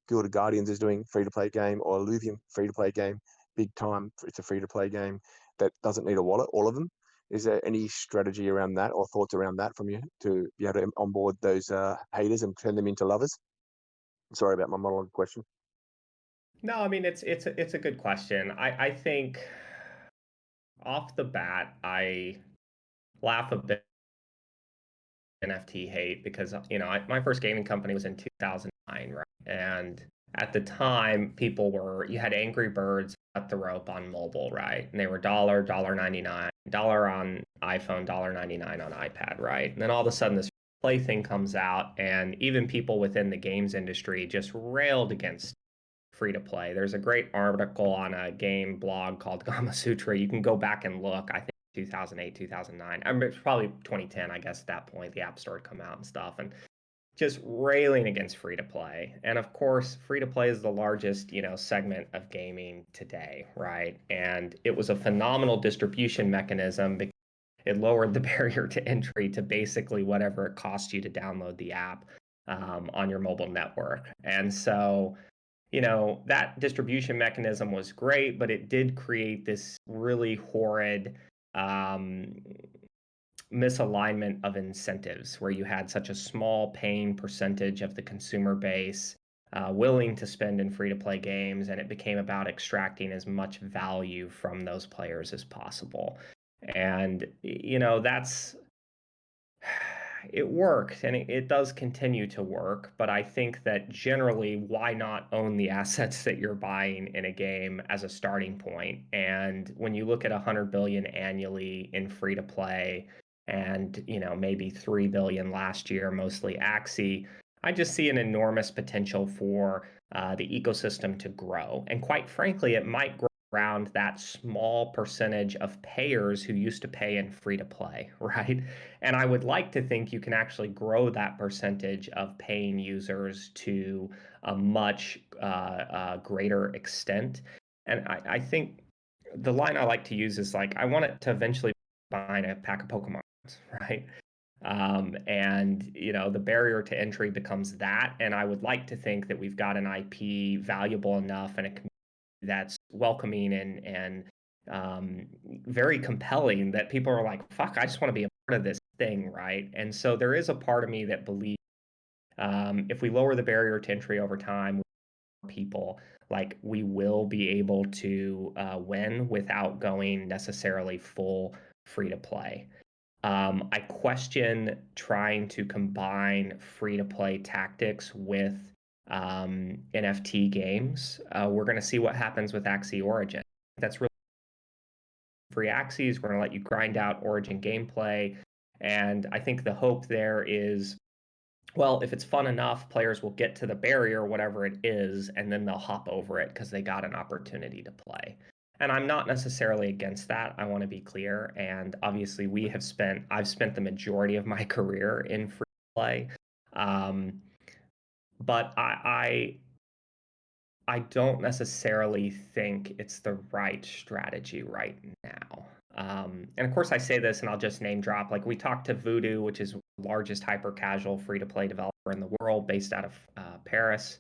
Guild of Guardians is doing free to play game, or Illuvium free to play game, big time. It's a free to play game that doesn't need a wallet. All of them. Is there any strategy around that or thoughts around that from you to be able to onboard those haters and turn them into lovers? Sorry about my monologue question. No, I mean it's a good question. I think off the bat, I laugh a bit at NFT hate because my first gaming company was in 2009, right? And at the time, you had Angry Birds at the rope on mobile, right? And they were $1.99, dollar on iPhone, $1.99 on iPad, right? And then all of a sudden this play thing comes out, and even people within the games industry just railed against free to play. There's a great article on a game blog called Gama Sutra. You can go back and look. I think 2008, 2009. I mean, it's probably 2010, I guess, at that point. The App Store had come out and stuff. And just railing against free to play. And of course, free to play is the largest, segment of gaming today, right? And it was a phenomenal distribution mechanism because it lowered the barrier to entry to basically whatever it cost you to download the app on your mobile network. And so that distribution mechanism was great, but it did create this really horrid misalignment of incentives where you had such a small paying percentage of the consumer base willing to spend in free to play games, and it became about extracting as much value from those players as possible. And, that's it worked, and it does continue to work, but I think that generally, why not own the assets that you're buying in a game as a starting point? And when you look at 100 billion annually in free to play and, maybe 3 billion last year, mostly Axie, I just see an enormous potential for the ecosystem to grow. And quite frankly, it might grow around that small percentage of payers who used to pay in free to play, right? And I would like to think you can actually grow that percentage of paying users to a much greater extent. And I think the line I like to use is like, I want it to eventually buy a pack of Pokemon, right? And the barrier to entry becomes that. And I would like to think that we've got an IP valuable enough and a community that's welcoming and very compelling that people are like, fuck, I just want to be a part of this thing, right? And so there is a part of me that believes if we lower the barrier to entry over time, people, like, we will be able to win without going necessarily full free to play. I question trying to combine free to play tactics with NFT games. We're going to see what happens with Axie Origin. That's really free Axies. We're going to let you grind out Origin gameplay. And I think the hope there is, well, if it's fun enough, players will get to the barrier, whatever it is, and then they'll hop over it because they got an opportunity to play. And I'm not necessarily against that. I want to be clear. And obviously, I've spent the majority of my career in free play. But I don't necessarily think it's the right strategy right now. And of course, I say this, and I'll just name drop. Like, we talked to Voodoo, which is the largest hyper casual free to play developer in the world, based out of Paris,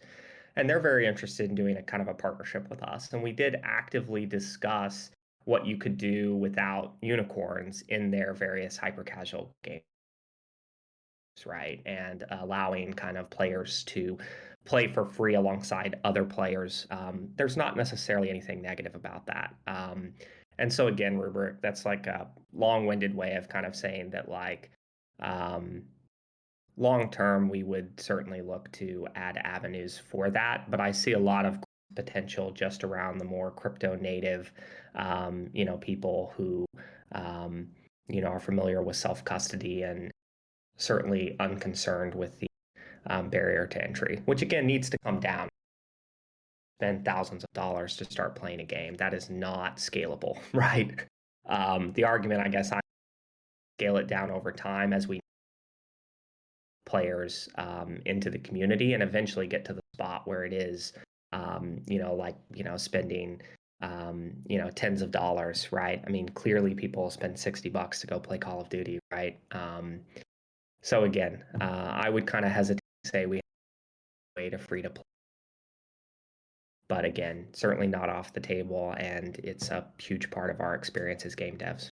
and they're very interested in doing a kind of a partnership with us. And we did actively discuss what you could do without unicorns in their various hyper casual games, right? And allowing kind of players to play for free alongside other players. There's not necessarily anything negative about that. And so again, Rubric, that's like a long-winded way of kind of saying that like long term, we would certainly look to add avenues for that. But I see a lot of potential just around the more crypto native, people who, are familiar with self custody and certainly unconcerned with the barrier to entry, which again needs to come down. Spend thousands of dollars to start playing a game. That is not scalable, right? The argument, I guess, I scale it down over time as we players into the community and eventually get to the spot where it is, spending, tens of dollars, right? I mean, clearly people spend $60 to go play Call of Duty, right? So again, I would kind of hesitate to say we have a way to free to play. But again, certainly not off the table, and it's a huge part of our experience as game devs.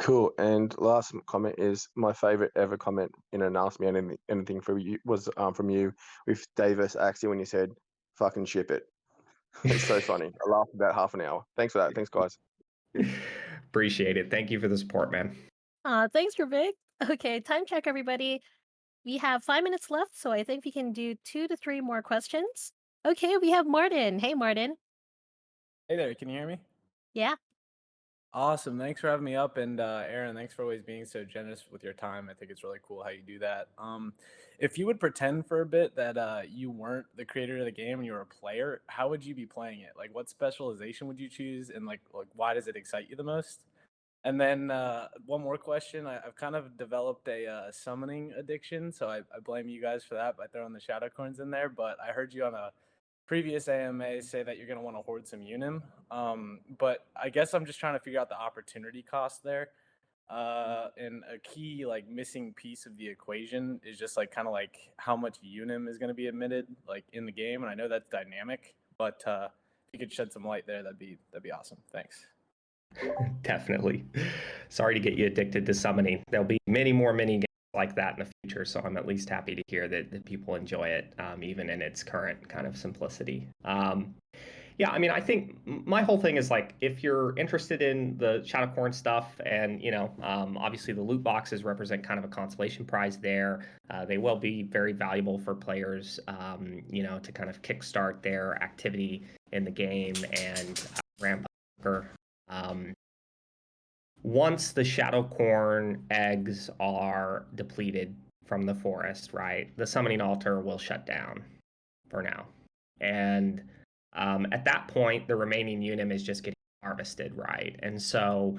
Cool. And last comment is my favorite ever comment in an Ask Me Anything from you was from you with Davis actually when you said, "Fucking ship it." It's so funny. I laughed about half an hour. Thanks for that. Thanks, guys. Appreciate it. Thank you for the support, man. Thanks, Vic. Okay, time check, everybody. We have 5 minutes left, so I think we can do 2 to 3 more questions. Okay, we have Martin. Hey, Martin. Hey there, can you hear me? Yeah. Awesome. Thanks for having me up. And Aaron, thanks for always being so generous with your time. I think it's really cool how you do that. If you would pretend for a bit that you weren't the creator of the game and you were a player, how would you be playing it? Like, what specialization would you choose? And like why does it excite you the most? And then one more question. I've kind of developed a summoning addiction, so I blame you guys for that by throwing the shadow coins in there. But I heard you on a previous AMA say that you're going to want to hoard some unim. But I guess I'm just trying to figure out the opportunity cost there. And a key like missing piece of the equation is just like kind of like how much unim is going to be emitted like in the game. And I know that's dynamic, but if you could shed some light there, that'd be awesome. Thanks. Definitely. Sorry to get you addicted to summoning. There'll be many more mini games like that in the future, so I'm at least happy to hear that people enjoy it, even in its current kind of simplicity. Yeah, I mean, I think my whole thing is like, if you're interested in the Shadow Corn stuff and, obviously the loot boxes represent kind of a consolation prize there. They will be very valuable for players, to kind of kickstart their activity in the game and ramp up. Once the Shadow Corn eggs are depleted from the forest, right, the summoning altar will shut down for now. And at that point, the remaining unim is just getting harvested, right? And so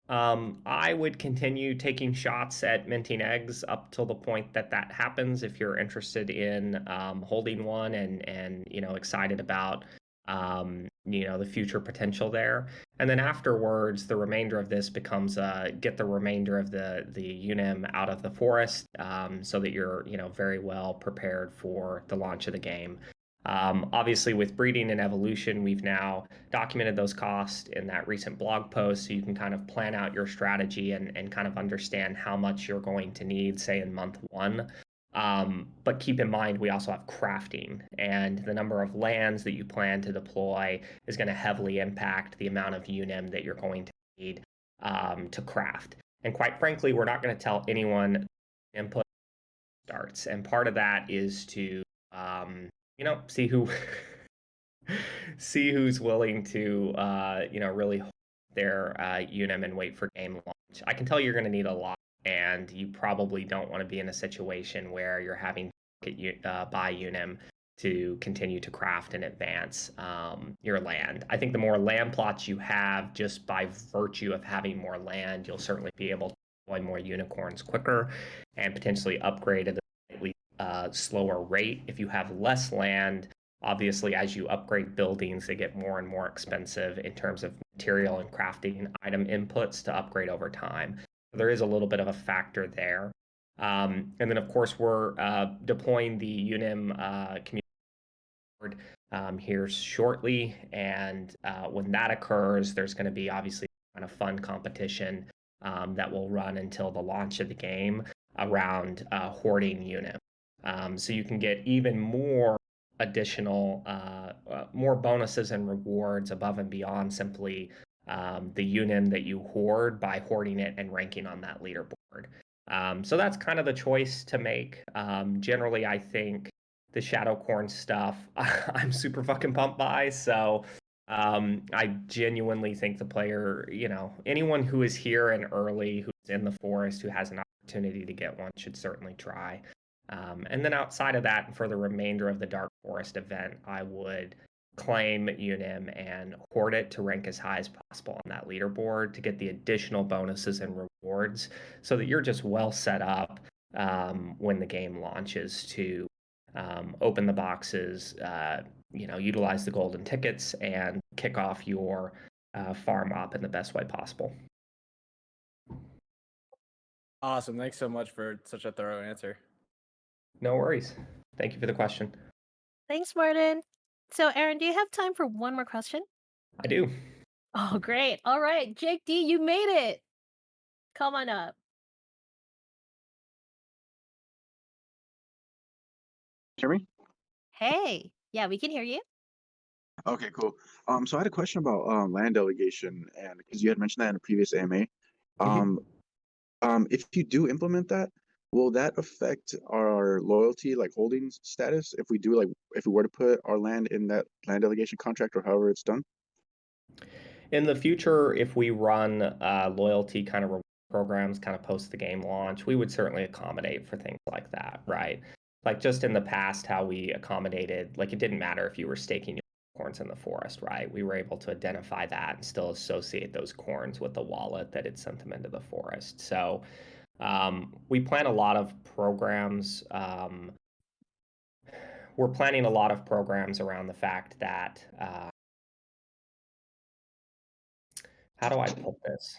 I would continue taking shots at minting eggs up till the point that happens. If you're interested in holding one and excited about the future potential there. And then afterwards, the remainder of this becomes get the remainder of the unim out of the forest, so that you're very well prepared for the launch of the game. Obviously, with breeding and evolution, we've now documented those costs in that recent blog post, so you can kind of plan out your strategy and kind of understand how much you're going to need, say, in month 1. But keep in mind, we also have crafting, and the number of lands that you plan to deploy is going to heavily impact the amount of unim that you're going to need to craft. And quite frankly, we're not going to tell anyone input starts. And part of that is to see who's willing to really hold their unim and wait for game launch. I can tell you're going to need a lot, and you probably don't want to be in a situation where you're having to buy unim to continue to craft and advance your land. I think the more land plots you have, just by virtue of having more land, you'll certainly be able to deploy more unicorns quicker and potentially upgrade at a slightly slower rate. If you have less land, obviously, as you upgrade buildings, they get more and more expensive in terms of material and crafting item inputs to upgrade over time. So there is a little bit of a factor there. And then, of course, we're deploying the unim community here shortly. And when that occurs, there's going to be obviously kind of fun competition that will run until the launch of the game around Hoarding unit. So you can get even more additional, more bonuses and rewards above and beyond simply the unim that you hoard by hoarding it and ranking on that leaderboard. So that's kind of the choice to make. Generally, I think the Shadow Corn stuff I'm super fucking pumped by. So I genuinely think the player, anyone who is here and early, who's in the forest, who has an opportunity to get one, should certainly try. And then outside of that, for the remainder of the Dark Forest event, I would claim Unim and hoard it to rank as high as possible on that leaderboard to get the additional bonuses and rewards so that you're just well set up when the game launches to open the boxes, utilize the golden tickets, and kick off your farm op in the best way possible. Awesome. Thanks so much for such a thorough answer. No worries. Thank you for the question. Thanks, Martin. So, Aaron, do you have time for one more question? I do. Oh, great. All right, Jake D, you made it. Come on up. Hear me? Hey. Yeah, we can hear you. Okay, cool. So I had a question about land delegation, and because you had mentioned that in a previous AMA. If you do implement that, will that affect our loyalty, like holding status, if we were to put our land in that land delegation contract or however it's done? In the future, if we run loyalty kind of programs kind of post the game launch, we would certainly accommodate for things like that, right? Like just in the past, how we accommodated, like it didn't matter if you were staking corns in the forest, right? We were able to identify that and still associate those corns with the wallet that had sent them into the forest. So we plan a lot of programs. We're planning a lot of programs around the fact that how do I put this?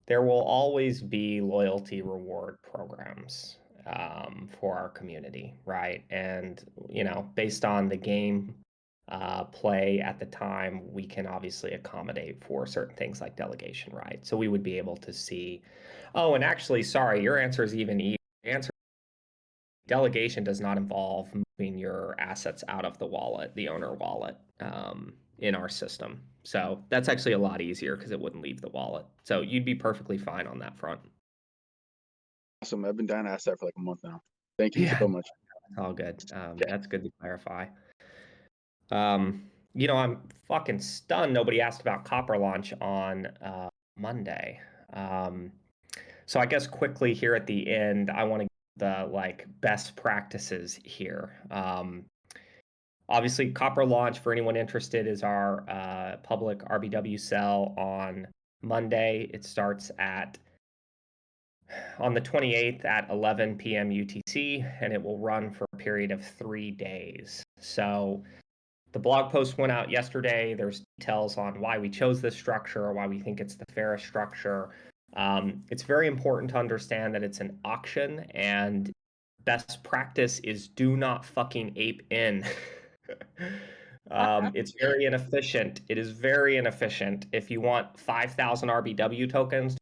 There will always be loyalty reward programs for our community, right? And, based on the game play at the time, we can obviously accommodate for certain things like delegation, right? So we would be able to see, oh, and actually, sorry, your answer is even easier. Answer delegation does not involve moving your assets out of the wallet, the owner wallet, in our system. So that's actually a lot easier because it wouldn't leave the wallet. So you'd be perfectly fine on that front. Awesome. I've been dying to ask that for like a month now. Thank you so much. All good. That's good to clarify. I'm fucking stunned nobody asked about Copper launch on Monday. So I guess quickly here at the end, I want to the best practices here. Obviously, Copper launch, for anyone interested, is our public RBW sell on Monday. It starts on the 28th at 11 p.m. UTC, and it will run for a period of 3 days. So the blog post went out yesterday. There's details on why we chose this structure or why we think it's the fairest structure. It's very important to understand that it's an auction, and best practice is do not fucking ape in. It's very inefficient. It is very inefficient. If you want 5,000 RBW tokens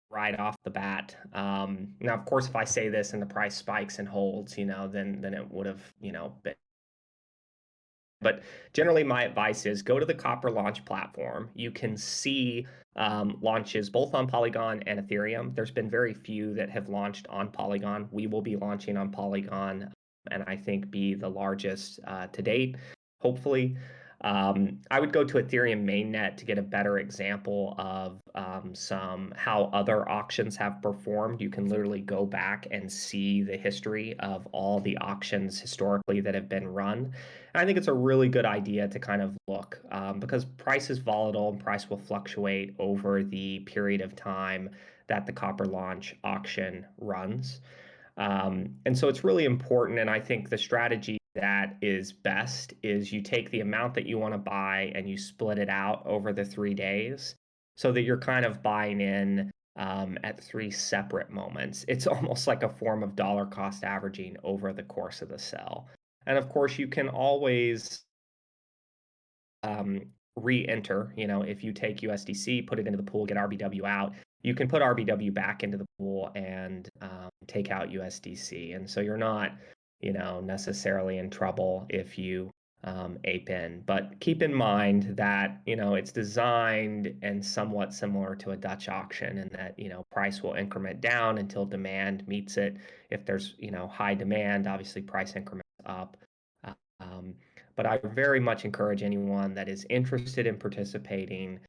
right off the bat. Now, of course, if I say this and the price spikes and holds, then it would have, been. But generally, my advice is go to the Copper launch platform. You can see launches both on Polygon and Ethereum. There's been very few that have launched on Polygon. We will be launching on Polygon, and I think be the largest to date, hopefully. I would go to Ethereum mainnet to get a better example of how other auctions have performed. You can literally go back and see the history of all the auctions historically that have been run. And I think it's a really good idea to kind of look because price is volatile and price will fluctuate over the period of time that the Copper launch auction runs. And so it's really important. And I think the strategy that is best is you take the amount that you want to buy and you split it out over the 3 days so that you're kind of buying in at 3 separate moments. It's almost like a form of dollar cost averaging over the course of the sell. And of course, you can always re-enter. If you take USDC, put it into the pool, get RBW out, you can put RBW back into the pool and take out USDC. And so you're not, necessarily in trouble if you ape in. But keep in mind that, it's designed and somewhat similar to a Dutch auction, and that, price will increment down until demand meets it. If there's, high demand, obviously price increments up. Um, but I very much encourage anyone that is interested in participating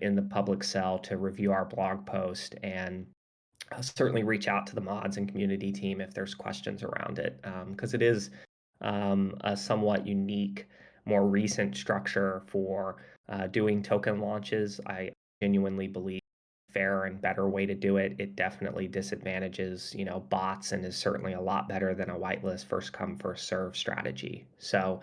in the public sale to review our blog post, and certainly reach out to the mods and community team if there's questions around it, because it is a somewhat unique, more recent structure for doing token launches. I genuinely believe fairer and better way to do it. It definitely disadvantages, bots, and is certainly a lot better than a whitelist first come first serve strategy. So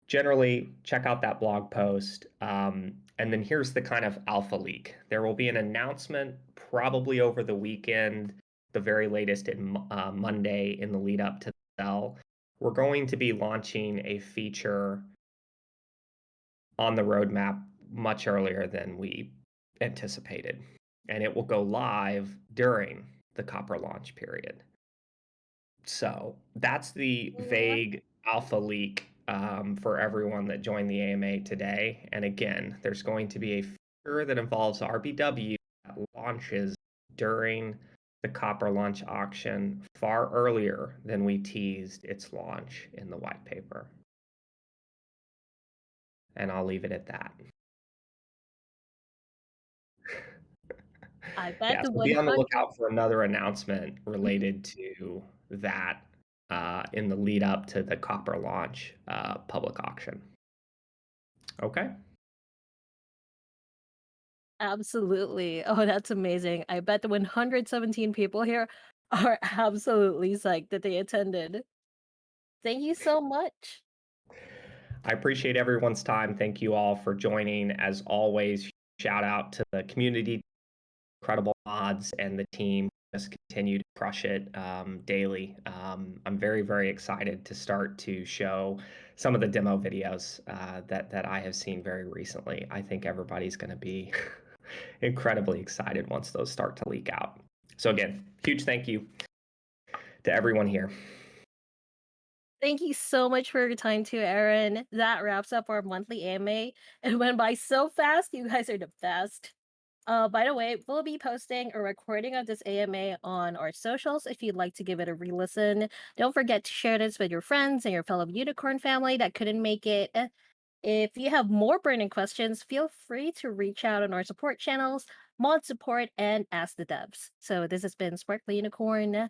generally check out that blog post. And then here's the kind of alpha leak. There will be an announcement probably over the weekend, the very latest in Monday in the lead up to the sell. We're going to be launching a feature on the roadmap much earlier than we anticipated, and it will go live during the copper launch period. So that's the vague alpha leak for everyone that joined the AMA today. And again, there's going to be a feature that involves RBW that launches during the copper launch auction far earlier than we teased its launch in the white paper. And I'll leave it at that. I bet Yeah, the so be on the 100. lookout for another announcement related to that in the lead up to the copper launch public auction. Okay. Absolutely. Oh, that's amazing. I bet the 117 people here are absolutely psyched that they attended. Thank you so much. I appreciate everyone's time. Thank you all for joining. As always, shout out to the community, incredible mods, and the team. Just continue to crush it daily. I'm very, very excited to start to show some of the demo videos that I have seen very recently. I think everybody's going to be incredibly excited once those start to leak out. So again, huge thank you to everyone here. Thank you so much for your time too, Aaron. That wraps up our monthly AMA. It went by so fast. You guys are the best. By the way, we'll be posting a recording of this AMA on our socials if you'd like to give it a re-listen. Don't forget to share this with your friends and your fellow unicorn family that couldn't make it. If you have more burning questions, feel free to reach out on our support channels, mod support, and ask the devs. So this has been Sparkly Unicorn,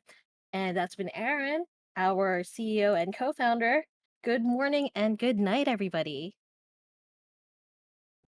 and that's been Aaron, our CEO and co-founder. Good morning and good night, everybody.